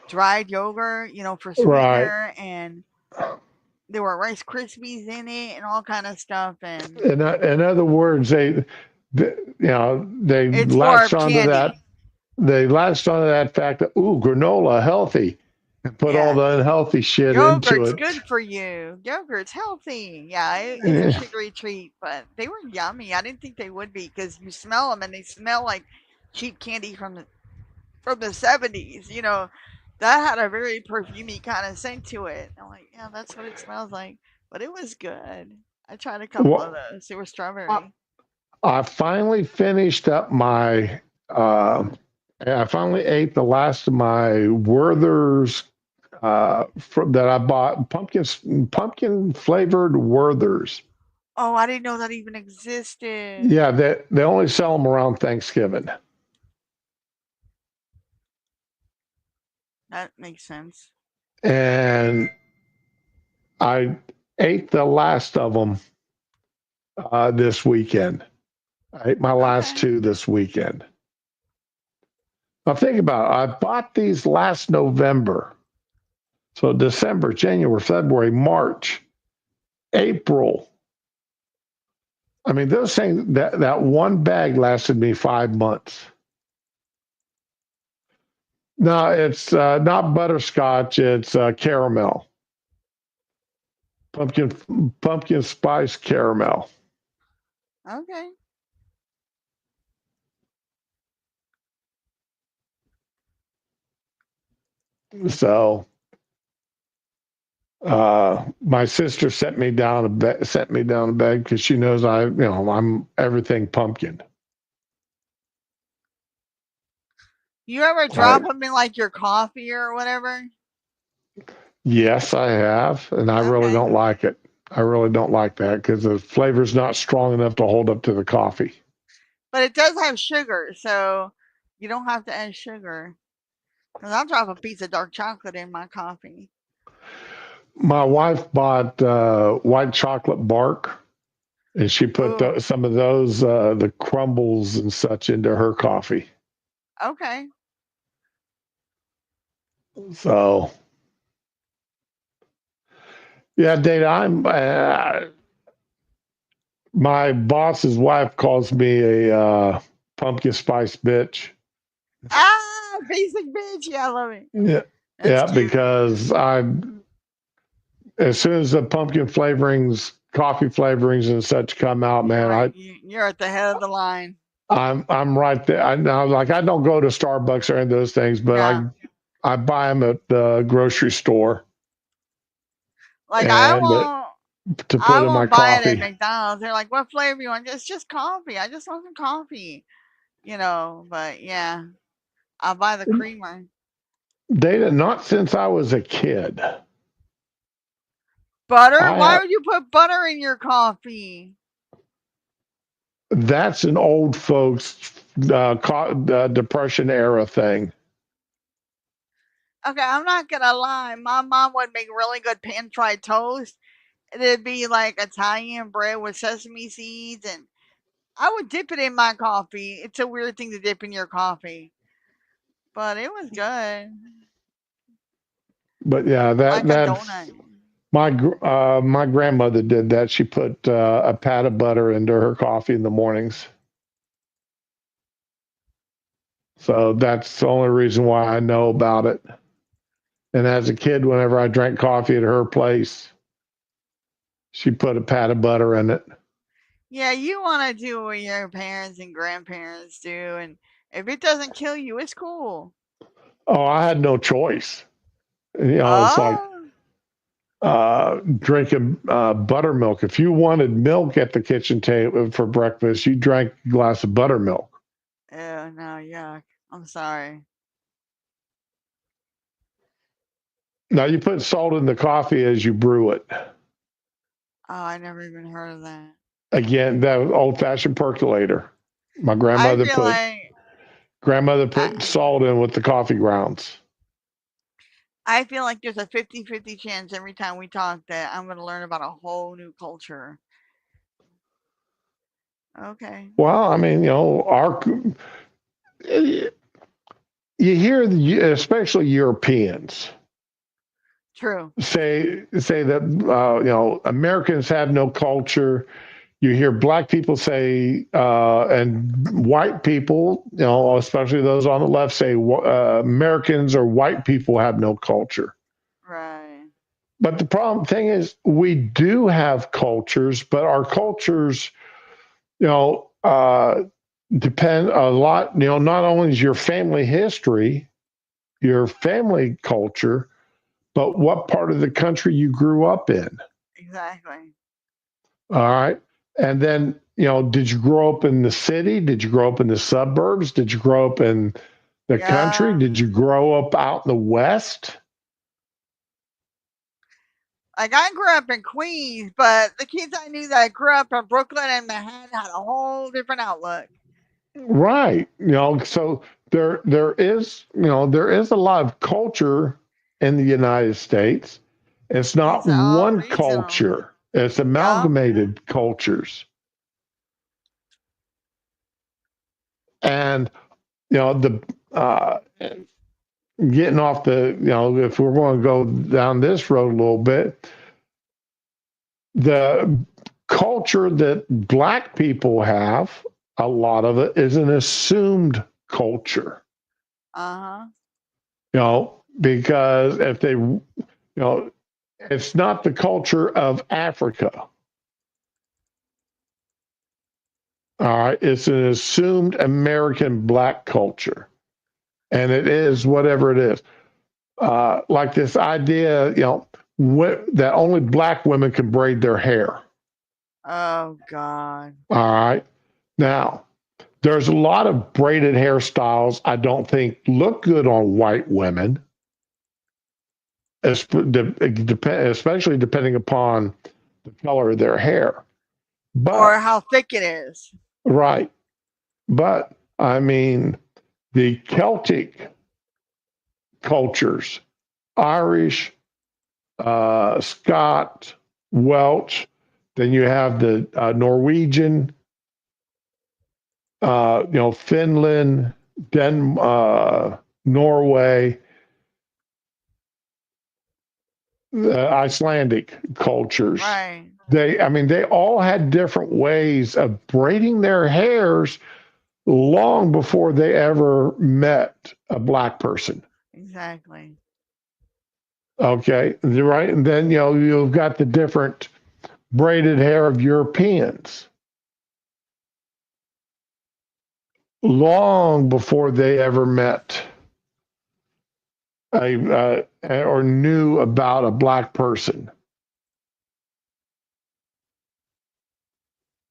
dried yogurt, for Right. sweetener, and there were Rice Krispies in it and all kind of stuff. And In other words, they it's more latched of onto candy. that. They latched onto that fact that granola healthy, and put all the unhealthy shit into Yogurt's it. good for you. Yogurt's healthy. Yeah, it's a sugary treat, but they were yummy. I didn't think they would be because you smell them and they smell like cheap candy from the 70s. That had a very perfumey kind of scent to it. I'm like, yeah, that's what it smells like. But it was good. I tried a couple of those. They were strawberry. I finally finished up my. I finally ate the last of my Werther's that I bought, pumpkin flavored Werther's. Oh, I didn't know that even existed. Yeah, they only sell them around Thanksgiving. That makes sense. And I ate the last of them this weekend. I ate my last 2 this weekend. Now think about it. I bought these last November. So December, January, February, March, April. I mean, those things, that one bag lasted me 5 months. No, it's not butterscotch. It's caramel. Pumpkin spice caramel. Okay. So my sister sent me down to bed because she knows I'm everything pumpkin. You ever drop them in like your coffee or whatever? Yes, I have, and I really don't like it. I really don't like that because the flavor's not strong enough to hold up to the coffee. But it does have sugar, so you don't have to add sugar. Because I'll drop a piece of dark chocolate in my coffee. My wife bought white chocolate bark, and she put Ooh, some of those, the crumbles and such, into her coffee. okay. So, yeah, Data, my boss's wife calls me a pumpkin spice bitch. Ah, basic bitch. Yeah, I love it. Yeah, That's yeah, cute. because as soon as the pumpkin flavorings, coffee flavorings, and such come out, man, You're at the head of the line. I'm right there. I know, like I don't go to Starbucks or any of those things, but No. I buy them at the grocery store Like and to I put in my won't buy it at coffee. McDonald's. They're like, what flavor you want? It's just coffee. I just want some coffee. But yeah, I'll buy the creamer. Data, not since I was a kid. Butter? I Why have would you put butter in your coffee? That's an old folks depression era thing. Okay, I'm not gonna lie. My mom would make really good pan fried toast. It'd be like Italian bread with sesame seeds, and I would dip it in my coffee. It's a weird thing to dip in your coffee, but it was good, But yeah, like a that's donut. my grandmother did that. She put a pat of butter into her coffee in the mornings. So that's the only reason why I know about it. And as a kid, whenever I drank coffee at her place, she put a pat of butter in it. Yeah, you want to do what your parents and grandparents do, and if it doesn't kill you, it's cool. Oh, I had no choice. It's like Oh, drinking buttermilk. If you wanted milk at the kitchen table for breakfast, you drank a glass of buttermilk. ew, no, yuck. I'm sorry. Now you put salt in the coffee as you brew it. Oh, I never even heard of that. Again, that was old fashioned percolator. My I feel like grandmother put I, salt in with the coffee grounds. I feel like there's a 50-50 chance every time we talk that I'm going to learn about a whole new culture. Okay. Well, I mean, you hear especially Europeans True. say that Americans have no culture. You hear black people say, and white people, especially those on the left, say Americans or white people have no culture. Right. But the problem thing is, we do have cultures, but our cultures, depend a lot. Not only is your family history, your family culture, but what part of the country you grew up in. Exactly. All right. And then, did you grow up in the city? Did you grow up in the suburbs? Did you grow up in the country? Yeah. Did you grow up out in the West? Like I grew up in Queens, but the kids I knew that grew up in Brooklyn and Manhattan had a whole different outlook. Right. So there is a lot of culture in the United States. It's not It's all one regional. culture. It's Yup. amalgamated cultures. And the getting off if we're going to go down this road a little bit, the culture that black people have, a lot of it is an assumed culture, Uh huh. because if they, it's not the culture of Africa. All right. It's an assumed American black culture. And it is whatever it is. Like this idea, that only black women can braid their hair. Oh God. All right. Now, there's a lot of braided hairstyles I don't think look good on white women, especially depending upon the color of their hair. Or But, how thick it is. right. But, I mean, the Celtic cultures, Irish, Scott, Welsh. Then you have the Norwegian, Finland, Norway, Icelandic cultures. Right. They all had different ways of braiding their hairs long before they ever met a black person. Exactly. Okay, right, and then you've got the different braided hair of Europeans long before they ever met or knew about a black person.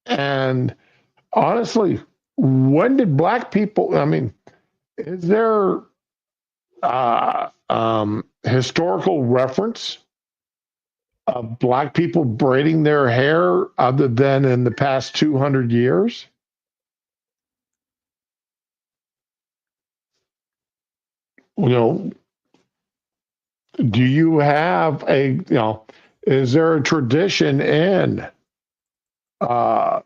And honestly, when did black people? Is there historical reference of black people braiding their hair other than in the past 200 years? You know, do you have is there a tradition in uh,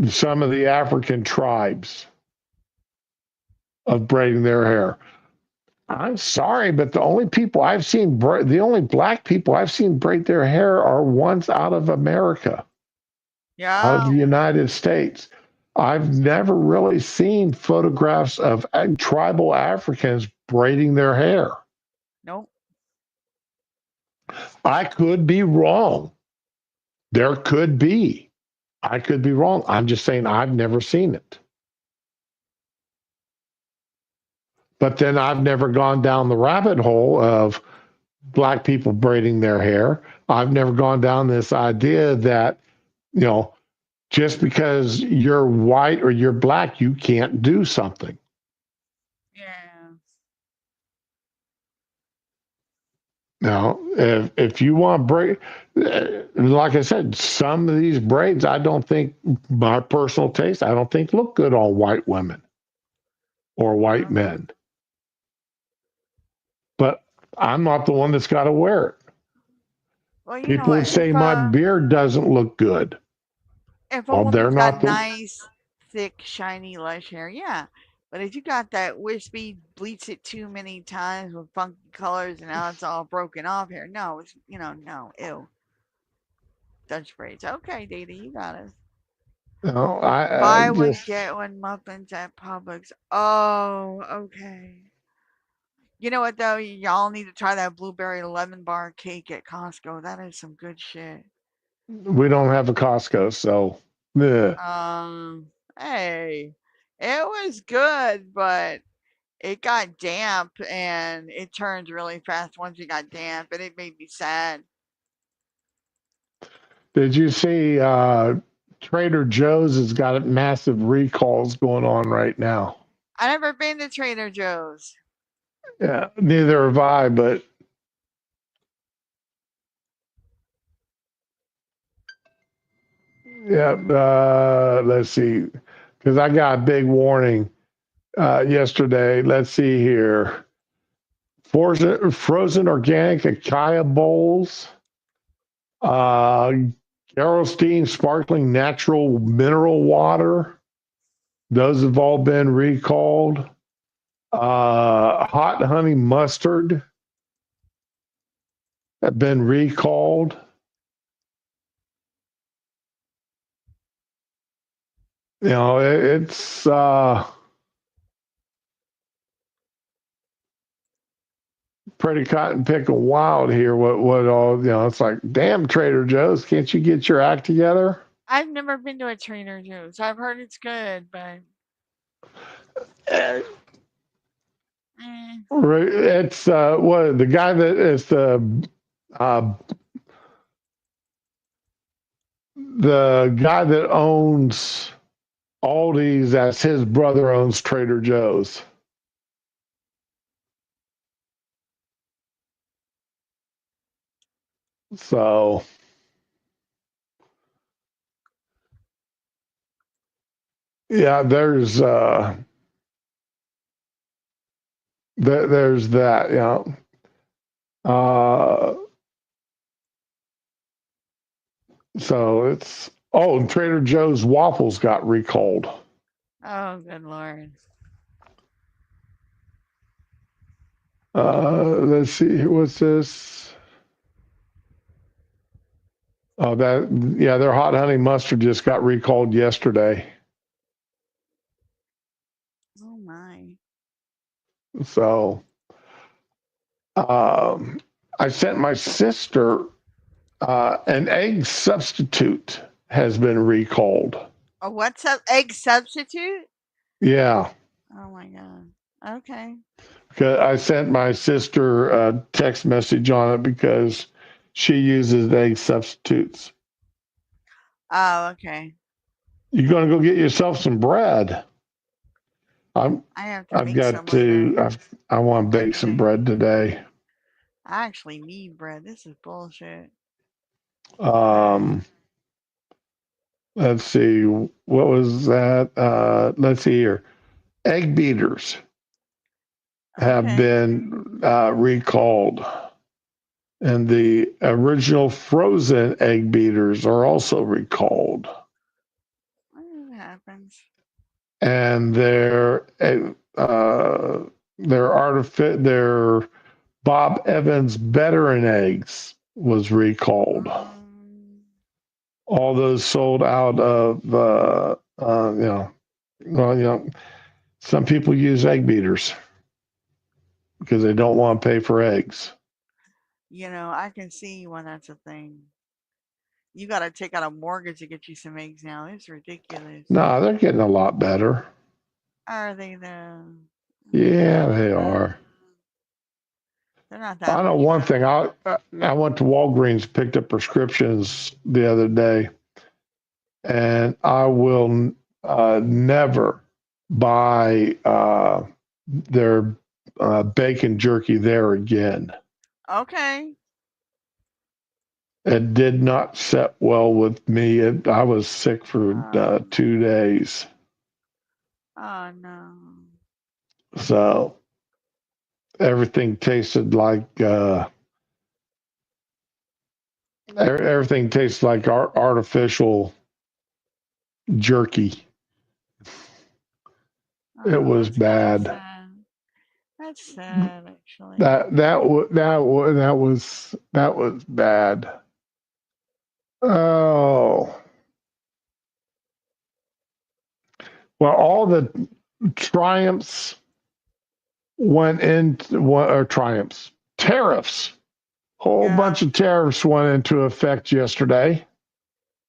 some of the African tribes of braiding their hair? I'm sorry, but the only black people I've seen braid their hair are ones out of America, out of Yeah. the United States. I've never really seen photographs of tribal Africans braiding their hair. Nope. I could be wrong. There could be. I could be wrong. I'm just saying I've never seen it. But then I've never gone down the rabbit hole of black people braiding their hair. I've never gone down this idea that, you know, just because you're white or you're black, you can't do something. Yeah. Now, if you want braid, like I said, some of these braids, I don't think, my personal taste, I don't think look good on white women or white men. But I'm not the one that's got to wear it. Well, you know People what? would say my beard doesn't look good. If a Well, they're woman's got not the. nice, thick, shiny, lush hair, yeah. But if you got that wispy, bleach it too many times with funky colors and now it's all broken off hair, no, it's no, ew. Dutch braids. Okay, Data, you got us. No, I Buy one, just. get one muffins at Publix. Oh, okay. You know what though? Y'all need to try that blueberry lemon bar cake at Costco. That is some good shit. We don't have a Costco, so. Yeah. Hey, it was good, but it got damp and it turned really fast once it got damp, and it made me sad. Did you see Trader Joe's has got massive recalls going on right now? I never been to Trader Joe's. Yeah, neither have I, but yeah, let's see, because I got a big warning yesterday. Let's see here. Frozen organic Akaya bowls, uh, Gerolstein sparkling natural mineral water. Those have all been recalled. Hot honey mustard have been recalled. It's pretty cotton picking wild here. What all it's like, damn Trader Joe's, can't you get your act together? I've never been to a Trader Joe's. I've heard it's good, but Eh, eh. It's what the guy that is uh, the guy that owns Aldi's. That's his brother owns Trader Joe's. So yeah, there's that. So it's and Trader Joe's waffles got recalled. Oh, good Lord. Let's see, what's this? Oh, their hot honey mustard just got recalled yesterday. Oh my. So I sent my sister an egg substitute has been recalled. A what's up? Egg substitute? Yeah. Oh my God. Okay. I sent my sister a text message on it because she uses egg substitutes. Oh, okay. You're going to go get yourself some bread. I have to I've make got some later. to. I want to bake some bread today. I actually need bread. This is bullshit. Let's see. What was that? Let's see here. Egg beaters have been recalled. And the original frozen egg beaters are also recalled. What happens? And their Bob Evans veteran eggs was recalled. All those sold out of some people use egg beaters because they don't want to pay for eggs. I can see when that's a thing. You got to take out a mortgage to get you some eggs now. It's ridiculous. No, they're getting a lot better. Are they though? Yeah, they are. They're not that. I know one thing. I went to Walgreens, picked up prescriptions the other day, and I will never buy their bacon jerky there again. Okay. It did not set well with me. I was sick for 2 days. Oh no. So everything tasted like artificial jerky. It was bad. That's sad, actually. That was bad. Oh. Well, all the triumphs went into tariffs. Whole bunch of tariffs went into effect yesterday.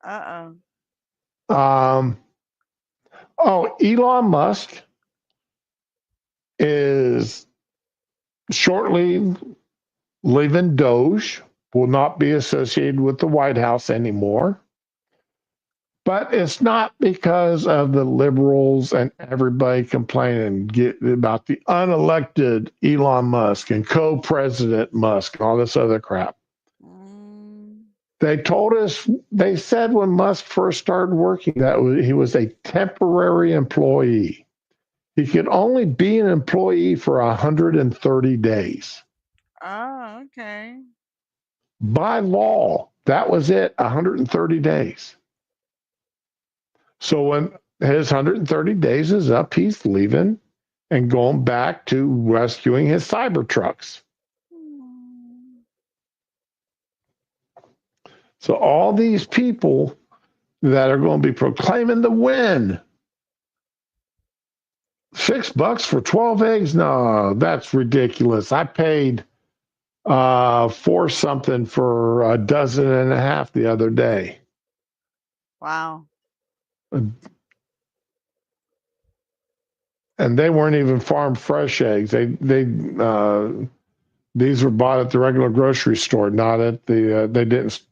Elon Musk is shortly leaving Doge, will not be associated with the White House anymore. But it's not because of the liberals and everybody complaining about the unelected Elon Musk and co-president Musk and all this other crap. They said when Musk first started working that he was a temporary employee. He could only be an employee for 130 days. Oh, okay. By law, that was it, 130 days. So when his 130 days is up, he's leaving and going back to rescuing his Cybertrucks. So all these people that are going to be proclaiming the win. $6 for 12 eggs? No, that's ridiculous. I paid $4 something for a dozen and a half the other day. Wow. And they weren't even farm fresh eggs. These were bought at the regular grocery store, not at the. They didn't.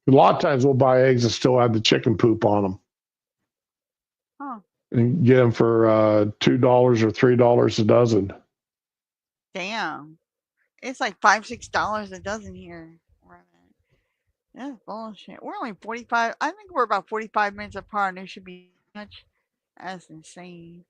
A lot of times we'll buy eggs that still have the chicken poop on them. Huh. And get them for $2 or $3 a dozen. Damn. It's like $5-6 a dozen here. That's bullshit. We're only 45. I think we're about 45 minutes apart, and there should be much. That's insane.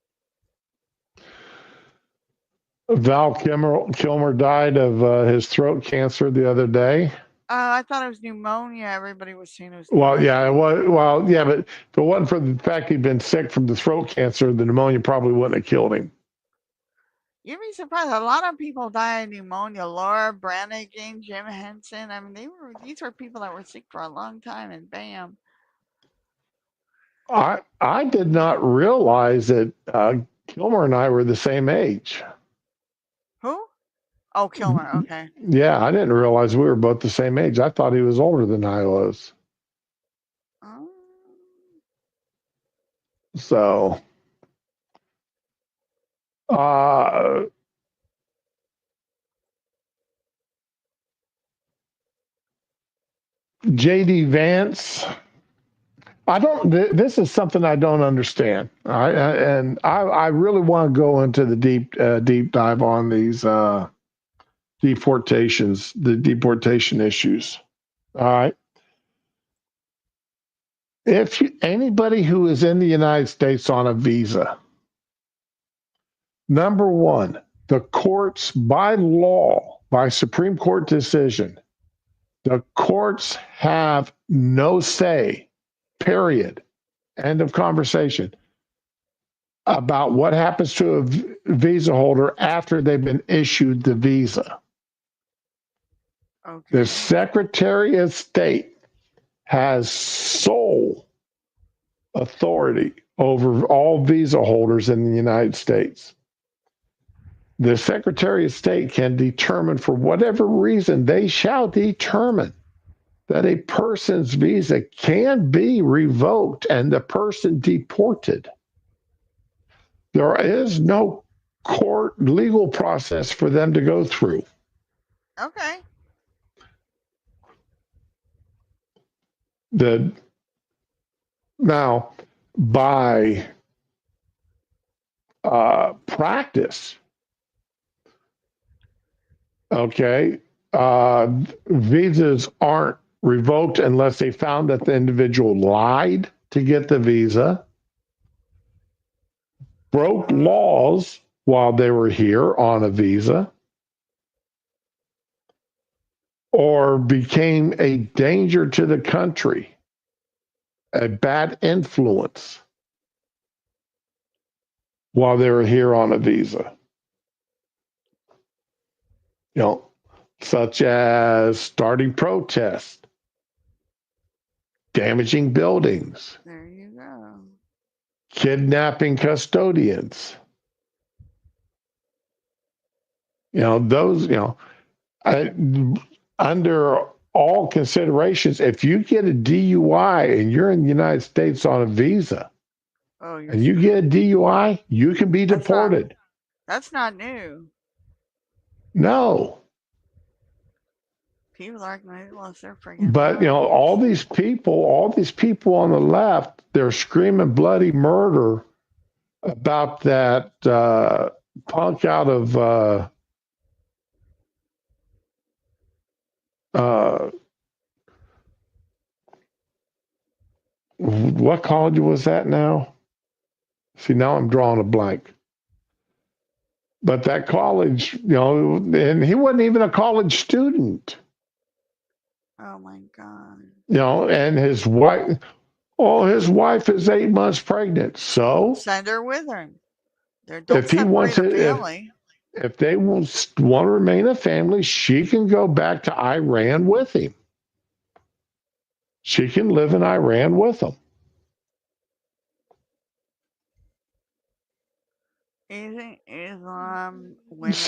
Val Kilmer died of his throat cancer the other day. I thought it was pneumonia. Everybody was saying it was Well, pneumonia. yeah, it was. Well, yeah, but if it wasn't for the fact he'd been sick from the throat cancer, the pneumonia probably wouldn't have killed him. You'd be surprised. A lot of people die of pneumonia. Laura Branigan, Jim Henson. I mean, these were people that were sick for a long time, and bam. I did not realize that Kilmer and I were the same age. Who? Oh, Kilmer. Okay. Yeah, I didn't realize we were both the same age. I thought he was older than I was. Oh. So, JD Vance. I don't. This is something I don't understand. I really want to go into the deep dive on these the deportation issues. All right. If anybody who is in the United States on a visa, number one, the courts by law, by Supreme Court decision, the courts have no say. Period. End of conversation. About what happens to a visa holder after they've been issued the visa. Okay. The Secretary of State has sole authority over all visa holders in the United States. The Secretary of State can determine, for whatever reason, they shall determine that a person's visa can be revoked and the person deported. There is no court legal process for them to go through. Okay. Now, by practice, okay, visas aren't revoked unless they found that the individual lied to get the visa, broke laws while they were here on a visa, or became a danger to the country, a bad influence while they were here on a visa. You know, such as starting protests, damaging buildings, There you go. kidnapping custodians. You know, those, under all considerations, if you get a DUI and you're in the United States on a visa, and you get a DUI, you can be deported. That's not new. No. People are going to lost their friggin' But all these people on the left, they're screaming bloody murder about that punk out of what college was that now? See, now I'm drawing a blank. But that college, and he wasn't even a college student. Oh my God. And his wife, his wife is 8 months pregnant. So send her with her. If he wants to, if they want to remain a family, she can go back to Iran with him. She can live in Iran with him. Isn't Islam women's,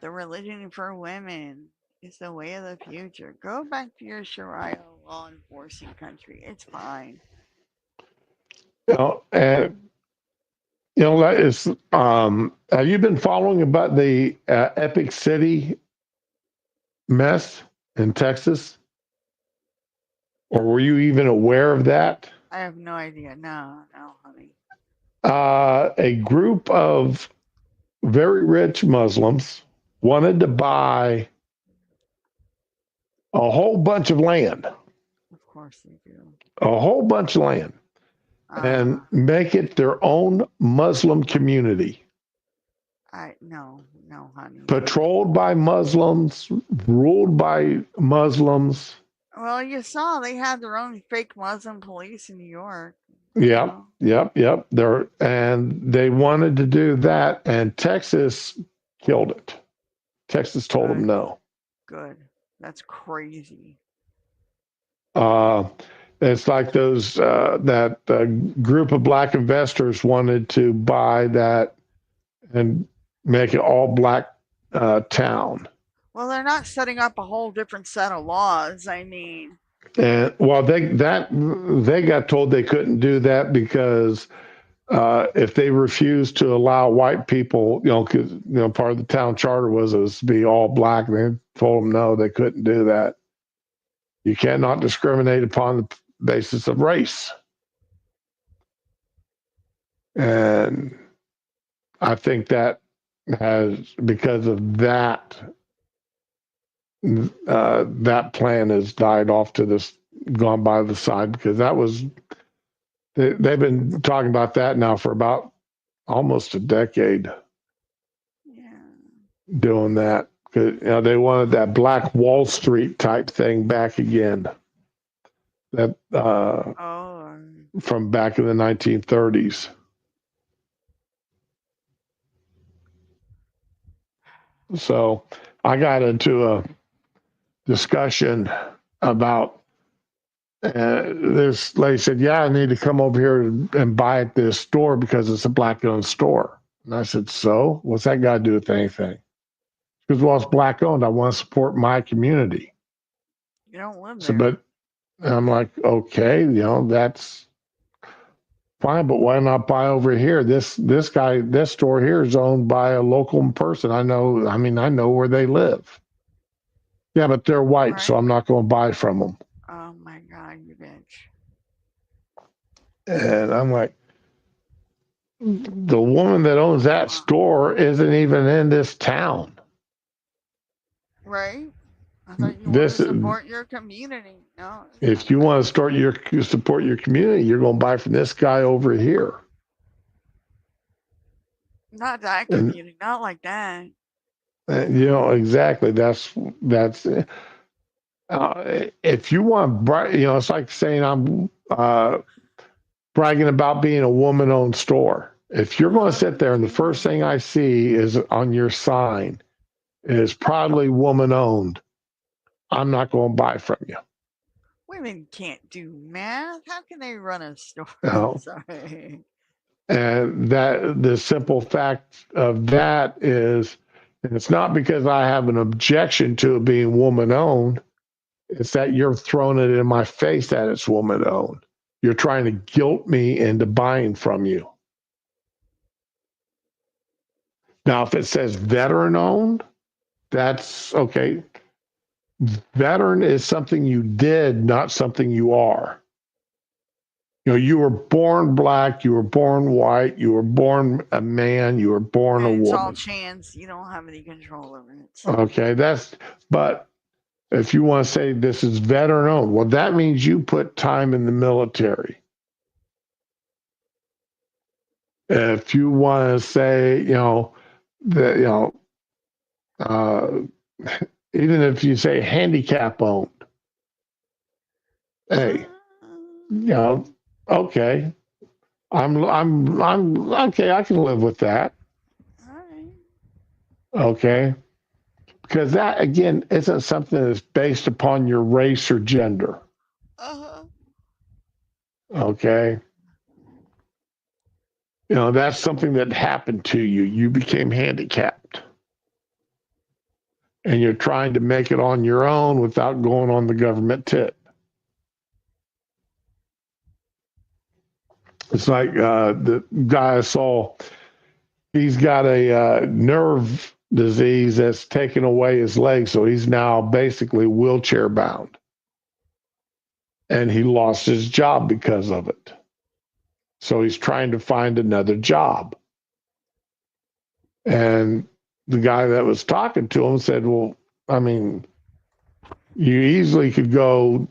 the religion for women? It's the way of the future. Go back to your Sharia law enforcing country. It's fine. And that is. Have you been following about the Epic City mess in Texas, or were you even aware of that? I have no idea. No, honey. A group of very rich Muslims wanted to buy a whole bunch of land. Of course they do. A whole bunch of land. And make it their own Muslim community. No, honey. Patrolled by Muslims, ruled by Muslims. Well, you saw they had their own fake Muslim police in New York. Yep. They wanted to do that, and Texas killed it. Texas told them no. Good. That's crazy. It's like those that group of black investors wanted to buy that and make it all black town. Well, they're not setting up a whole different set of laws. I mean, And well, they got told they couldn't do that because if they refused to allow white people, because part of the town charter was it was to be all black. They told them no, they couldn't do that. You cannot discriminate upon the basis of race. And I think that has, because of that, that plan has died off to this, gone by the side, because that was, they've been talking about that now for about almost a decade. yeah. Doing that. Because they wanted that Black Wall Street type thing back again. That from back in the 1930s. So I got into a discussion about this lady said, yeah, I need to come over here and buy at this store because it's a black owned store. And I said, so what's that got to do with anything? Because, well, it's black owned. I want to support my community. You don't live there. So, but I'm like, okay, that's fine, but why not buy over here? This store here is owned by a local person. I know where they live. Yeah, but they're white, so I'm not going to buy from them. Oh my God, you bitch. And I'm like, the woman that owns that store isn't even in this town. Right? I thought you want to support your community. No. If you want to support your community, you're going to buy from this guy over here. Not that community, not like that. Exactly. That's if you want, it's like saying I'm bragging about being a woman-owned store. If you're going to sit there and the first thing I see is on your sign is proudly woman-owned, I'm not going to buy from you. Women can't do math. How can they run a store? No. Sorry. And that the simple fact of that is, and it's not because I have an objection to it being woman-owned, it's that you're throwing it in my face that it's woman-owned. You're trying to guilt me into buying from you. Now, if it says veteran-owned, that's okay. Veteran is something you did, not something you are. You were born black, you were born white, you were born a man, you were born a woman. It's all chance. You don't have any control over it. Okay, but if you want to say this is veteran-owned, well, that means you put time in the military. If you want to say, even if you say handicap-owned, hey, okay, I'm okay. I can live with that. All right. Okay, because that again isn't something that's based upon your race or gender. Okay. That's something that happened to you. You became handicapped. And you're trying to make it on your own without going on the government tip. It's like the guy I saw, he's got a nerve disease that's taken away his leg, so he's now basically wheelchair bound. And he lost his job because of it. So he's trying to find another job. And the guy that was talking to him said, well, I mean, you easily could go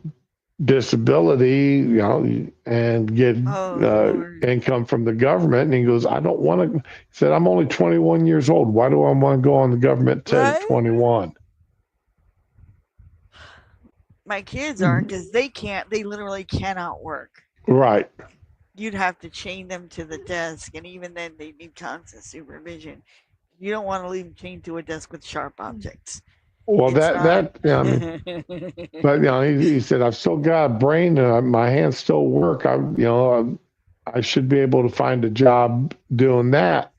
disability, and get Oh, Lord. income from the government. And he goes, I don't want to. He said, I'm only 21 years old. Why do I want to go on the government till Right? 21? My kids aren't because they can't. They literally cannot work. Right. You'd have to chain them to the desk, and even then, they need constant supervision. You don't want to leave them chained to a desk with sharp objects. Well, It's not. I mean, but he said, I've still got a brain and my hands still work. I should be able to find a job doing that.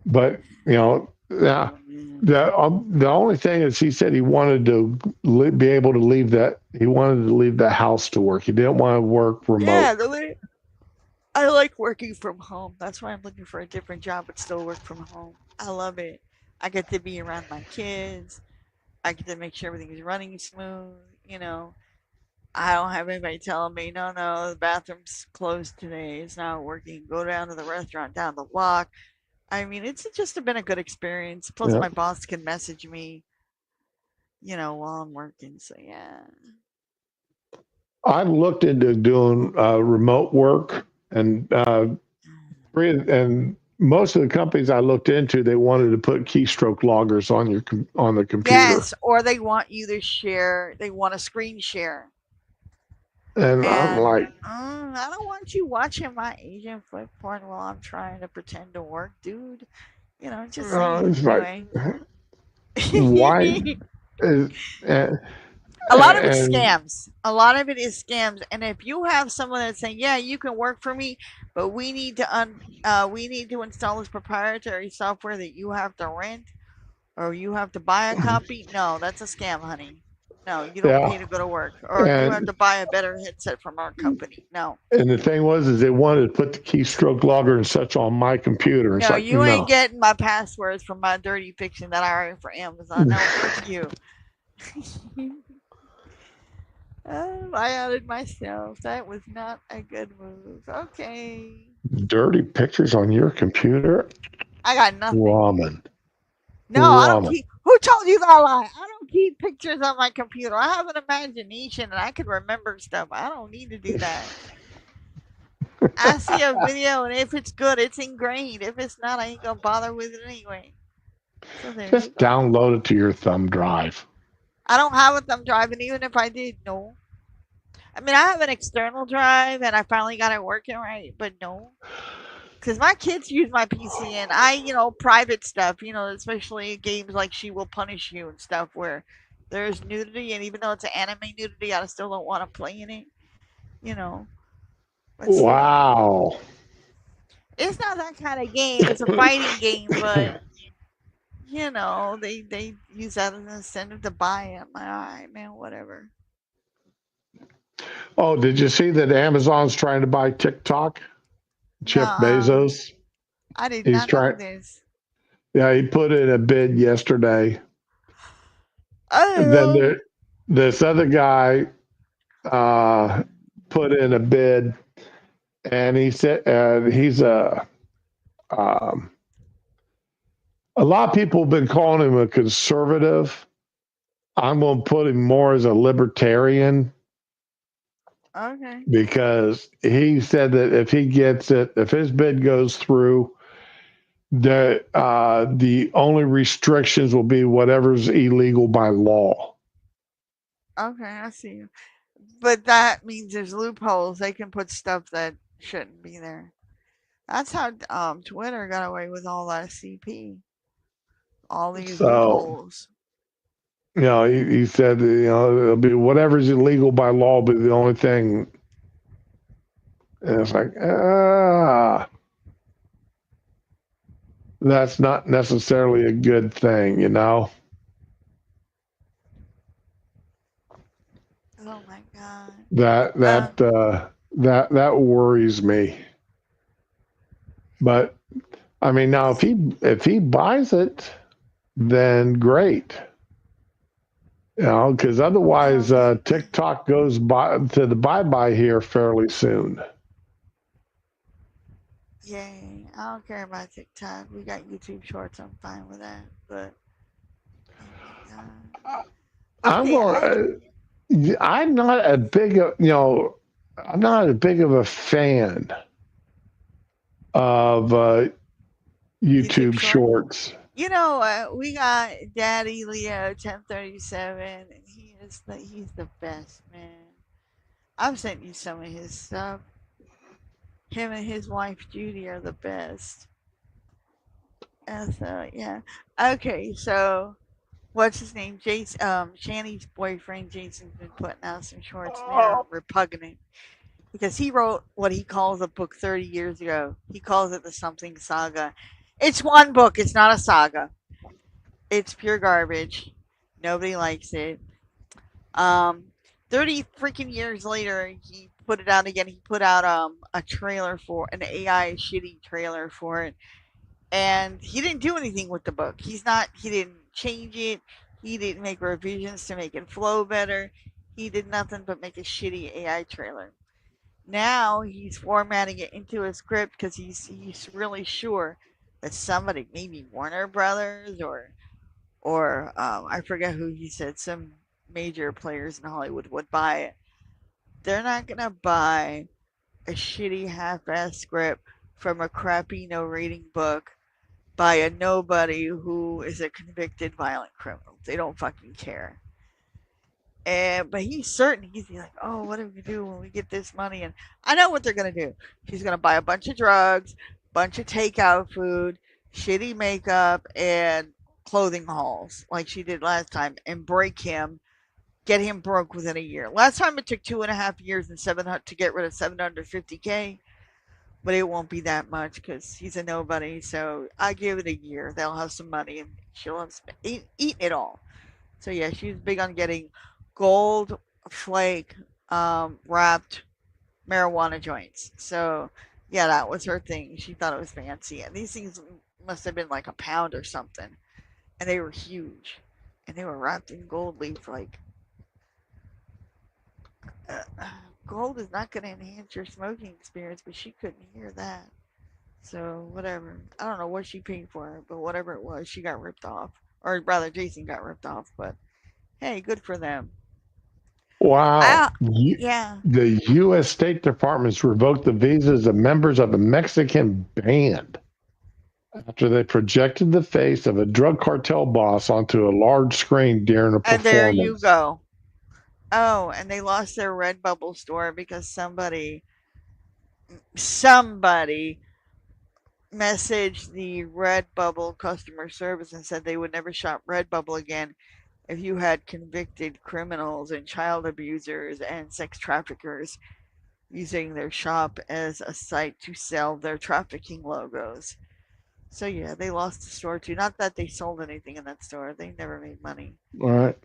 But now the only thing is, he said he wanted to be able to leave that. He wanted to leave the house to work. He didn't want to work remote. Yeah, I like working from home. That's why I'm looking for a different job, but still work from home. I love it. I get to be around my kids. I get to make sure everything is running smooth. I don't have anybody telling me, no, the bathroom's closed today. It's not working. Go down to the restaurant down the block. I mean, it's just been a good experience. Plus, Yeah. my boss can message me, while I'm working. So, yeah. I looked into doing remote work, and most of the companies I looked into, they wanted to put keystroke loggers on the computer. Yes, or they want you to share. They want a screen share. And I'm like, I don't want you watching my Asian foot porn while I'm trying to pretend to work, dude. Just saying. it's Anyway. why? A lot of it's scams. A lot of it is scams. And if you have someone that's saying, "Yeah, you can work for me, but we need to install this proprietary software that you have to rent, or you have to buy a copy," no, that's a scam, honey. No, you don't pay to go to work, or you have to buy a better headset from our company. No. And the thing was, they wanted to put the keystroke logger and such on my computer. It's No, like, you ain't getting my passwords from my dirty fiction that I write for Amazon. No, fuck you. I outed myself. That was not a good move. Okay. Dirty pictures on your computer? I got nothing. Ramen. No, I don't keep. Who told you that lie? I don't keep pictures on my computer. I have an imagination and I can remember stuff. I don't need to do that. I see a video and if it's good, it's ingrained. If it's not, I ain't gonna bother with it anyway. So just download it to your thumb drive. I don't have a thumb drive, and even if I did, no. I mean, I have an external drive, and I finally got it working right, but no. Because my kids use my PC, and private stuff, especially games like She Will Punish You and stuff where there's nudity, and even though it's an anime nudity, I still don't want to play in it, Wow. It's not that kind of game. It's a fighting game, but, they use that as an incentive to buy it. I'm like, all right, man, whatever. Oh, did you see that Amazon's trying to buy TikTok? Jeff Bezos. I did not know this. Yeah, he put in a bid yesterday. And then this other guy put in a bid, and he said he's a lot of people have been calling him a conservative. I'm going to put him more as a libertarian. Okay. Because he said that if he gets it, if his bid goes through, the only restrictions will be whatever's illegal by law. Okay, I see. But that means there's loopholes. They can put stuff that shouldn't be there. That's how Twitter got away with all that CP. All these loopholes. He said, it'll be whatever's illegal by law, but the only thing. And it's like, that's not necessarily a good thing, Oh my God. That worries me. But I mean, now if he buys it, then great. Because otherwise, TikTok goes to the bye-bye here fairly soon. Yay. I don't care about TikTok. We got YouTube Shorts. I'm fine with that. But, oh my God. I'm not a big, I'm not a big of a fan of YouTube shorts. You know, we got Daddy Leo 1037, and he's the best, man. I've sent you some of his stuff. Him and his wife Judy are the best. And so yeah. Okay, so what's his name? Jason Shanny's boyfriend Jason's been putting out some shorts and they're repugnant. Because he wrote what he calls a book 30 years ago. He calls it the Something Saga. It's one book, it's not a saga. It's pure garbage. Nobody likes it. Um, 30 freaking years later, he put it out again. He put out a trailer for an AI shitty trailer for it, and he didn't do anything with the book. He didn't change it. He didn't make revisions to make it flow better. He did nothing but make a shitty AI trailer. Now he's formatting it into a script because he's really sure that somebody, maybe Warner Brothers or I forget who he said, some major players in Hollywood would buy it. They're not gonna buy a shitty half-ass script from a crappy no rating book by a nobody who is a convicted violent criminal. They don't fucking care. But he's certain he's like, oh, what are we gonna do when we get this money? And I know what they're gonna do. She's gonna buy a bunch of drugs, bunch of takeout food, shitty makeup, and clothing hauls like she did last time, and break him, get him broke within a year. Last time it took 2.5 years and 700 to get rid of 750K, but it won't be that much because he's a nobody. So I give it a year. They'll have some money and she'll have eaten it all. So yeah, she was big on getting gold flake wrapped marijuana joints. So yeah, that was her thing. She thought it was fancy, and these things must have been like a pound or something, and they were huge, and they were wrapped in gold leaf. Like uh, gold is not going to enhance your smoking experience, but she couldn't hear that. So whatever. I don't know what she paid for it, but whatever it was, she got ripped off, or rather, Jason got ripped off. But hey, good for them. Wow. Yeah. The U.S. State Department's revoked the visas of members of a Mexican band after they projected the face of a drug cartel boss onto a large screen during a performance. And there you go. Oh, and they lost their Redbubble store because somebody messaged the Redbubble customer service and said they would never shop Redbubble again if you had convicted criminals and child abusers and sex traffickers using their shop as a site to sell their trafficking logos. So yeah, they lost the store too. Not that they sold anything in that store. They never made money. All right.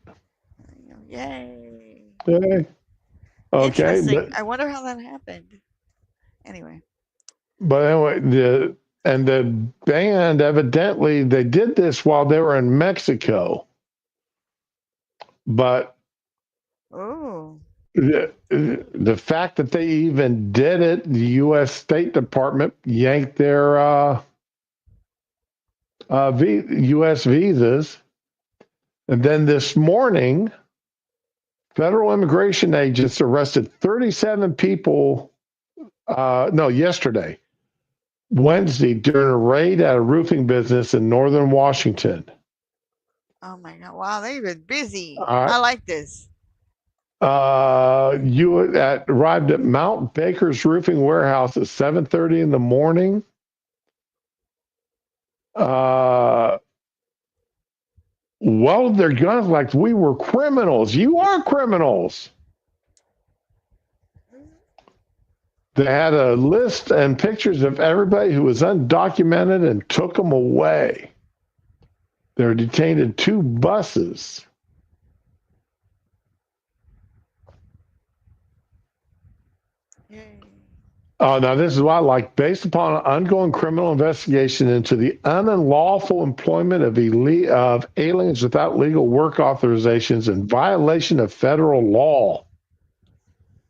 Yay. Okay. Interesting. I wonder how that happened. Anyway. But anyway, the band, evidently they did this while they were in Mexico. But the fact that they even did it, the U.S. State Department yanked their U.S. visas. And then this morning, federal immigration agents arrested 37 people, yesterday, Wednesday, during a raid at a roofing business in northern Washington. Oh my God. Wow, they've been busy. I like this. You arrived at Mount Baker's roofing warehouse at 7:30 in the morning. Welded their guns like we were criminals. You are criminals. They had a list and pictures of everybody who was undocumented and took them away. They were detained in 2 buses. Now, this is what I like. Based upon an ongoing criminal investigation into the unlawful employment of aliens without legal work authorizations in violation of federal law.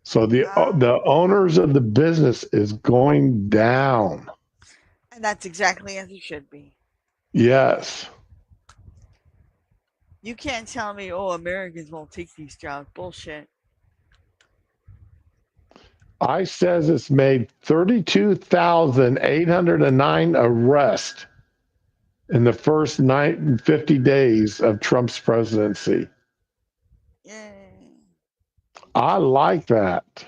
So the owners of the business is going down. And that's exactly as it should be. Yes. You can't tell me, oh, Americans won't take these jobs. Bullshit. ICE says it's made 32,809 arrests in the first 50 days of Trump's presidency. Yay. I like that.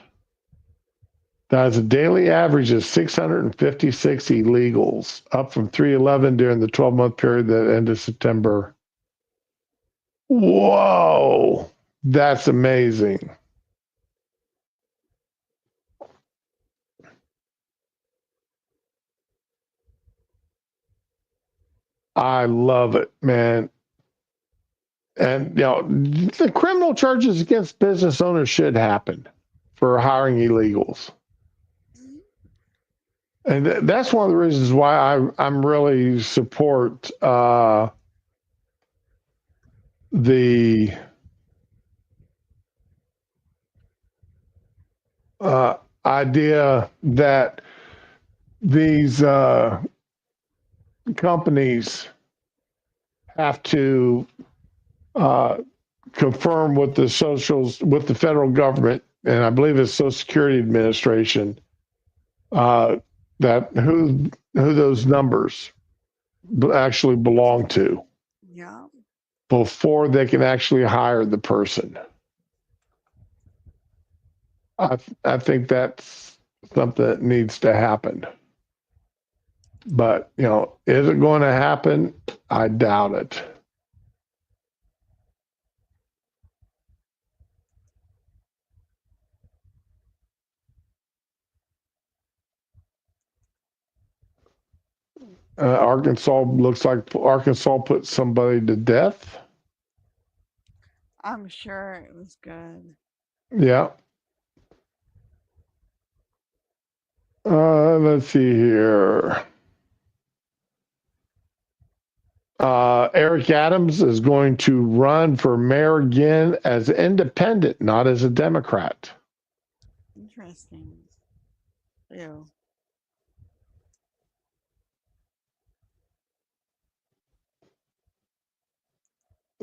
That's a daily average of 656 illegals, up from 311 during the 12-month period that ended September. Whoa, that's amazing. I love it, man. And, the criminal charges against business owners should happen for hiring illegals. And that's one of the reasons why I'm really support the idea that these companies have to confirm with the federal government, and I believe it's Social Security Administration, that who those numbers actually belong to. Yeah. Before they can actually hire the person. I think that's something that needs to happen. But, is it going to happen? I doubt it. Arkansas looks like Arkansas put somebody to death. I'm sure it was good. Yeah. Let's see here. Eric Adams is going to run for mayor again as independent, not as a Democrat. Interesting. Ew.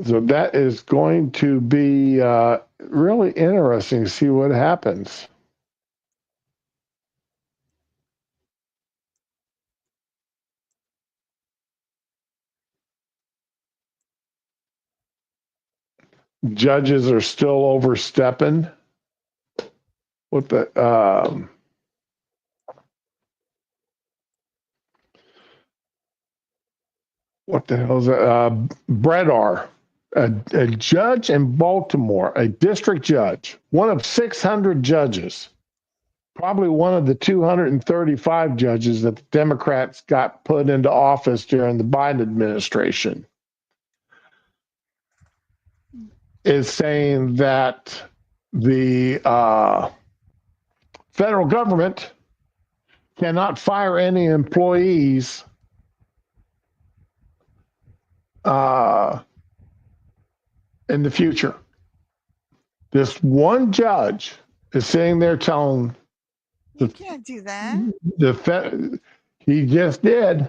So that is going to be really interesting to see what happens. Judges are still overstepping. What the hell is that? Bredar, a judge in Baltimore, a district judge, one of 600 judges, probably one of the 235 judges that the Democrats got put into office during the Biden administration, is saying that the federal government cannot fire any employees in the future. This one judge is sitting there telling You can't do that. He just did.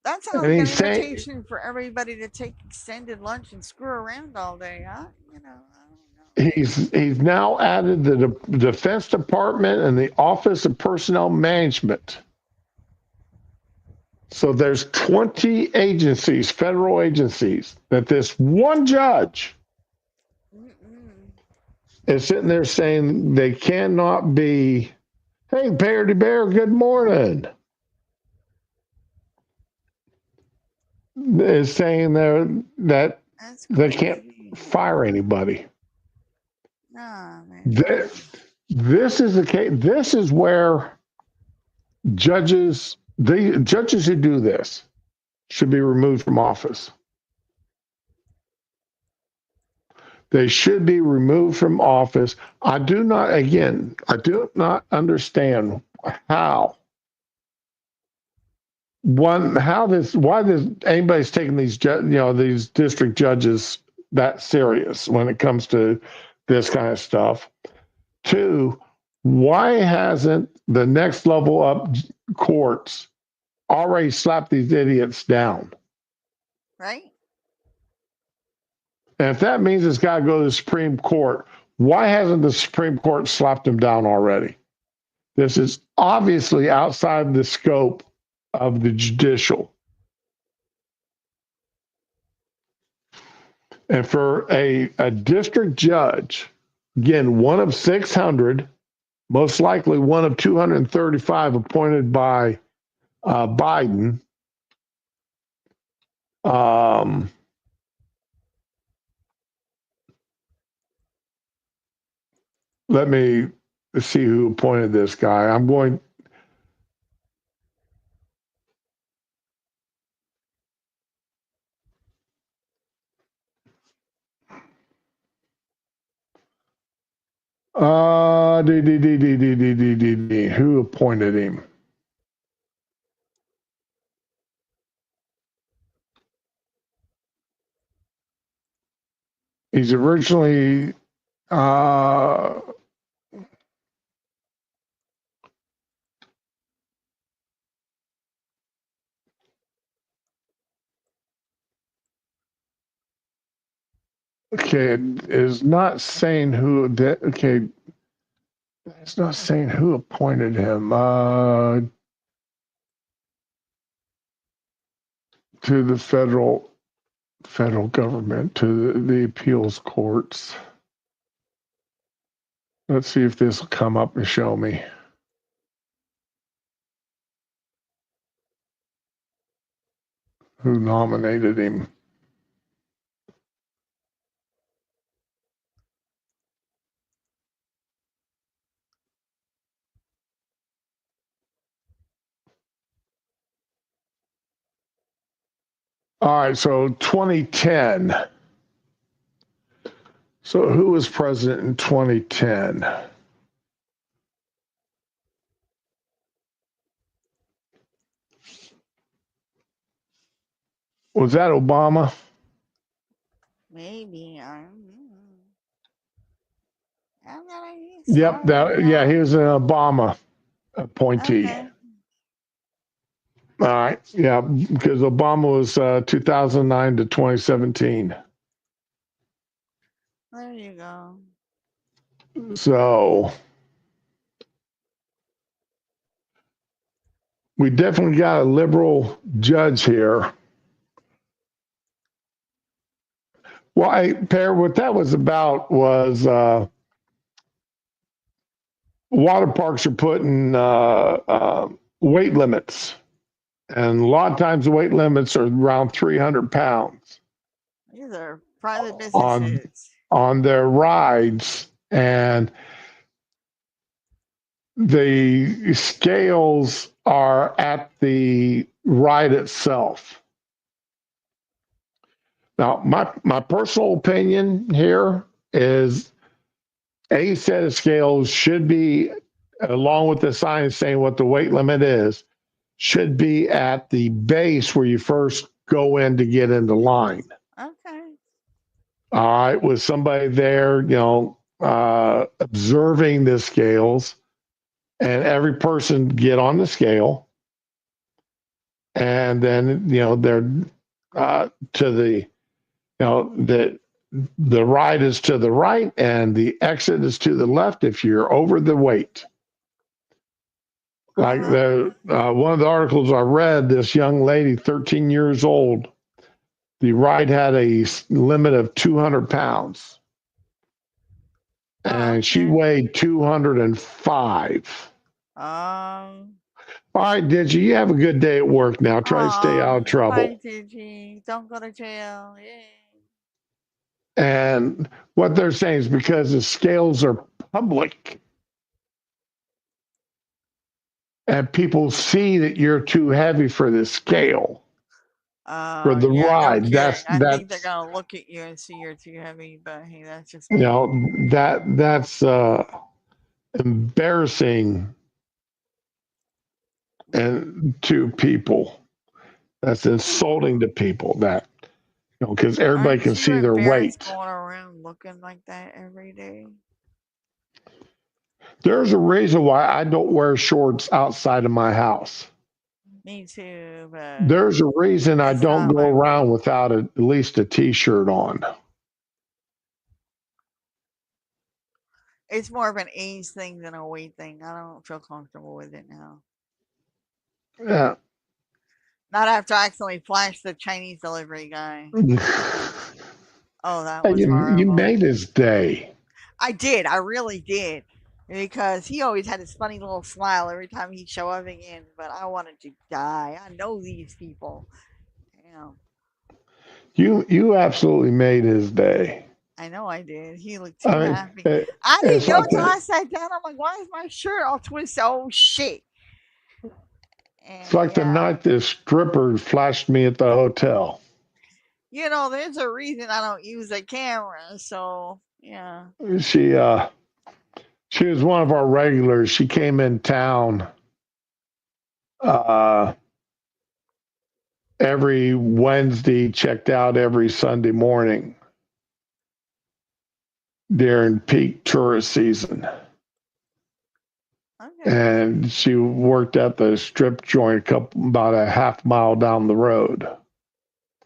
That sounds like an invitation for everybody to take extended lunch and screw around all day, huh? I don't know. He's now added the Defense Department and the Office of Personnel Management. So there's 20 agencies, federal agencies, that this one judge is sitting there saying they cannot be, hey, Beardy Bear, good morning. Is saying that they can't fire anybody. Nah, man. This is the case. This is where the judges who do this should be removed from office. They should be removed from office. I do not understand why anybody's taking these district judges that serious when it comes to this kind of stuff. Two, why hasn't the next level up courts already slapped these idiots down? Right? And if that means it's got to go to the Supreme Court, why hasn't the Supreme Court slapped him down already? This is obviously outside the scope of the judicial. And for a district judge, again, one of 600, most likely one of 235 appointed by Biden, let me see who appointed this guy. I'm going. Who appointed him? He's originally okay. It is not saying who. Okay, it's not saying who appointed him. To the federal government, to the appeals courts. Let's see if this will come up and show me. Who nominated him? All right, so 2010. So who was president in 2010? Was that Obama? Maybe. Yep, yeah, he was an Obama appointee. Okay. All right, yeah, because Obama was 2009 to 2017. There you go. So we definitely got a liberal judge here. Well, what that was about was Waterparks are putting weight limits. And a lot of times the weight limits are around 300 pounds. These are private businesses. On their rides. And the scales are at the ride itself. Now, my personal opinion here is a set of scales should be, along with the sign saying what the weight limit is, should be at the base where you first go in to get into line. Okay. All right, with somebody there, observing the scales, and every person get on the scale, and then they're to the the ride is to the right and the exit is to the left if you're over the weight. Like one of the articles I read, this young lady, 13 years old, the ride had a limit of 200 pounds. And she weighed 205. All right, Digi, you have a good day at work now. Try to stay out of trouble. Bye, Digi. Don't go to jail. Yay. And what they're saying is because the scales are public and people see that you're too heavy for the scale for the ride. I think they're gonna look at you and see you're too heavy, but hey, that's just that's embarrassing and to people. That's insulting to people. That because everybody can see their weight. Going around looking like that every day. There's a reason why I don't wear shorts outside of my house. Me too, but there's a reason I don't go around without at least a t-shirt on. It's more of an age thing than a weight thing. I don't feel comfortable with it now. Yeah. Not after I accidentally flashed the Chinese delivery guy. Oh, that Hey, was you horrible. made his day. I did. I really did. Because he always had this funny little smile every time he'd show up again. But I wanted to die. I know these people. Damn. You absolutely made his day. I know I did. He looked too I mean, happy. I it's didn't know like until I sat down. I'm like, why is my shirt all twisted? Oh, shit. it's And like the yeah. night this stripper flashed me at the hotel. There's a reason I don't use a camera. So, yeah. She she was one of our regulars. She came in town uh, every Wednesday, checked out every Sunday morning during peak tourist season. Okay. And she worked at the strip joint about a half mile down the road.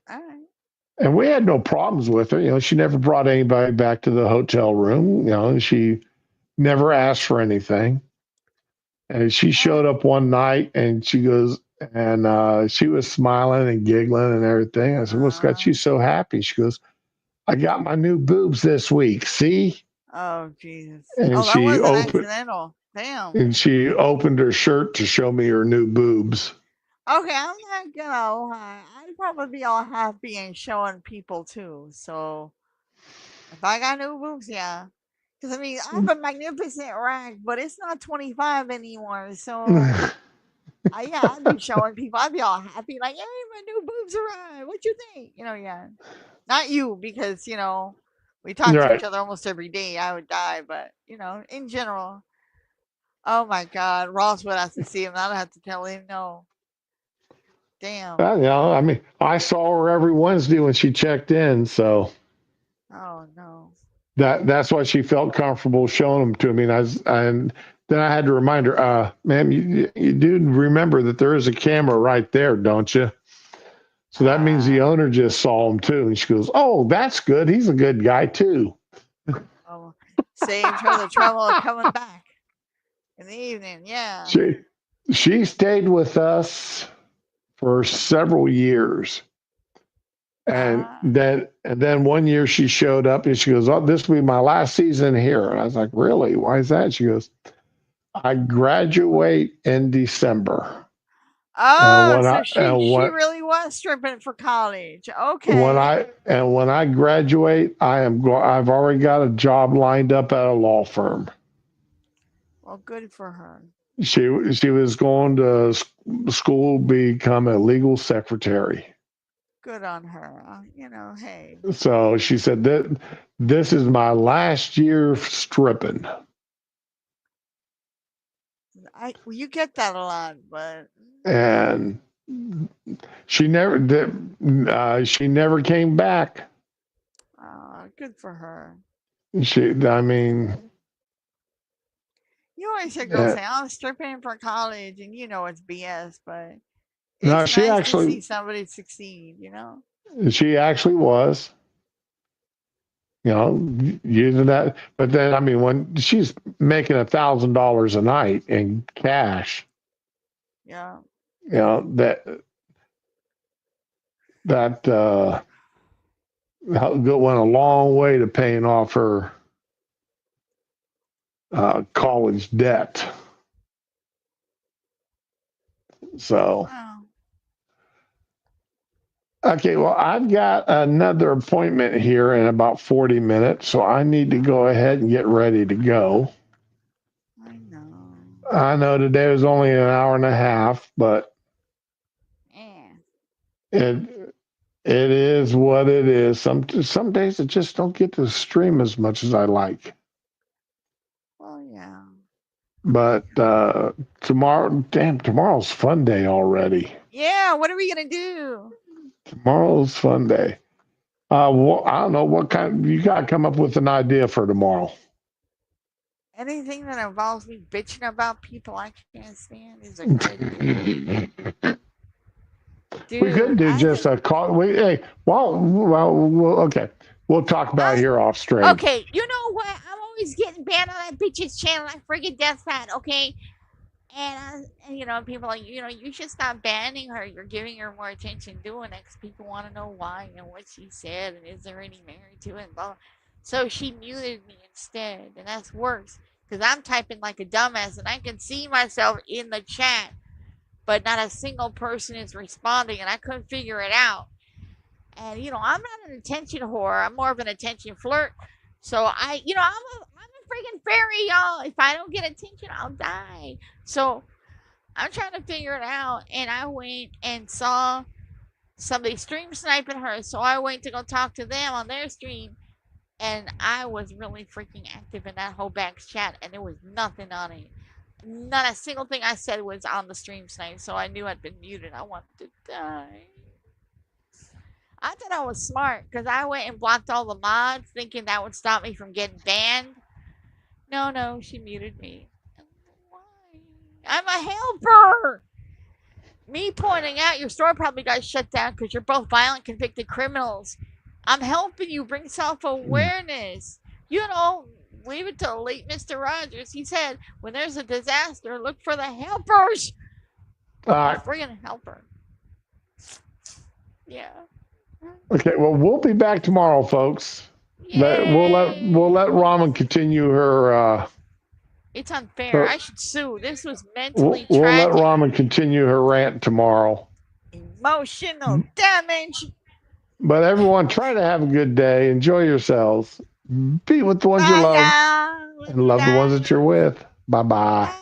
All right. And we had no problems with her. She never brought anybody back to the hotel room. She never asked for anything. And she showed up one night and she goes, and she was smiling and giggling and everything. I said, what's got you so happy? She goes, I got my new boobs this week. See? Oh, Jesus. And Oh, that she wasn't opened accidental. Damn. and she opened her shirt to show me her new boobs. Okay, I'm not gonna lie. I'd probably be all happy and showing people too. So if I got new boobs, yeah. Because I mean, I have a magnificent rack, but it's not 25 anymore. So yeah, I'd be showing people. I'd be all happy, like, hey, my new boobs arrived. What you think? Yeah. Not you, because we talk to each Right. other almost every day. I would die, but in general. Oh my God, Ross would have to see him. I don't have to tell him no. Damn. I mean, I saw her every Wednesday when she checked in, so Oh no. that's why she felt comfortable showing them to me. And then I had to remind her, ma'am, you do remember that there is a camera right there, don't you? So that means the owner just saw him too. And she goes, oh, that's good. He's a good guy too. Oh, saved her the trouble of coming back in the evening. Yeah. She stayed with us for several years. And then one year she showed up and she goes, oh, this will be my last season here. And I was like, really? Why is that? She goes, I graduate in December. Oh, so she really was stripping for college. Okay. When I graduate, I've already got a job lined up at a law firm. Well, good for her. She was going to school, become a legal secretary. Good on her. Hey. So she said that this is my last year stripping. You get that a lot, but and she never did. She never came back. Good for her. I mean, you always hear girls say, "I'm stripping for college," and it's BS, but it's no, she nice actually to see somebody succeed. She actually was. Using that, but then I mean, when she's making $1,000 a night in cash, yeah, that went a long way to paying off her college debt. So, wow. Okay, well, I've got another appointment here in about 40 minutes, so I need to go ahead and get ready to go. I know today was only an hour and a half, but it is what it is. Some days I just don't get to stream as much as I like. Well, yeah. But tomorrow's fun day already. Yeah, what are we gonna do? Tomorrow's fun day. Well, I don't know what kind. You got to come up with an idea for tomorrow. Anything that involves me bitching about people I can't stand is a good. Dude, we could do just a call. Okay. We'll talk about it here off stream. Okay, you know what? I'm was getting banned on that bitch's channel, like friggin' Death Fat, okay? And you know, people are like, you know, you should stop banning her. You're giving her more attention doing it because people want to know why and what she said and is there any merit to it and blah, blah. So she muted me instead, and that's worse because I'm typing like a dumbass and I can see myself in the chat, but not a single person is responding, and I couldn't figure it out. And you know, I'm not an attention whore. I'm more of an attention flirt. So I'm a freaking fairy, y'all. If I don't get attention, I'll die. So I'm trying to figure it out, and I went and saw somebody stream sniping her. So I went to go talk to them on their stream, and I was really freaking active in that whole back chat, and there was nothing on it. Not a single thing I said was on the stream snipe, so I knew I'd been muted. I wanted to die. I thought I was smart because I went and blocked all the mods thinking that would stop me from getting banned. No, she muted me. Why? I'm a helper! Me pointing out your store probably got shut down because you're both violent convicted criminals. I'm helping you bring self-awareness. You know, leave it to the late Mr. Rogers. He said, when there's a disaster, look for the helpers. Friggin' helper. Yeah. Okay, well, we'll be back tomorrow, folks. We'll let Ramen continue her. It's unfair. I should sue. This was mentally tragic. We'll let Ramen continue her rant tomorrow. Emotional damage. But everyone, try to have a good day. Enjoy yourselves. Be with the ones you love, and love the ones that you're with. Bye-bye.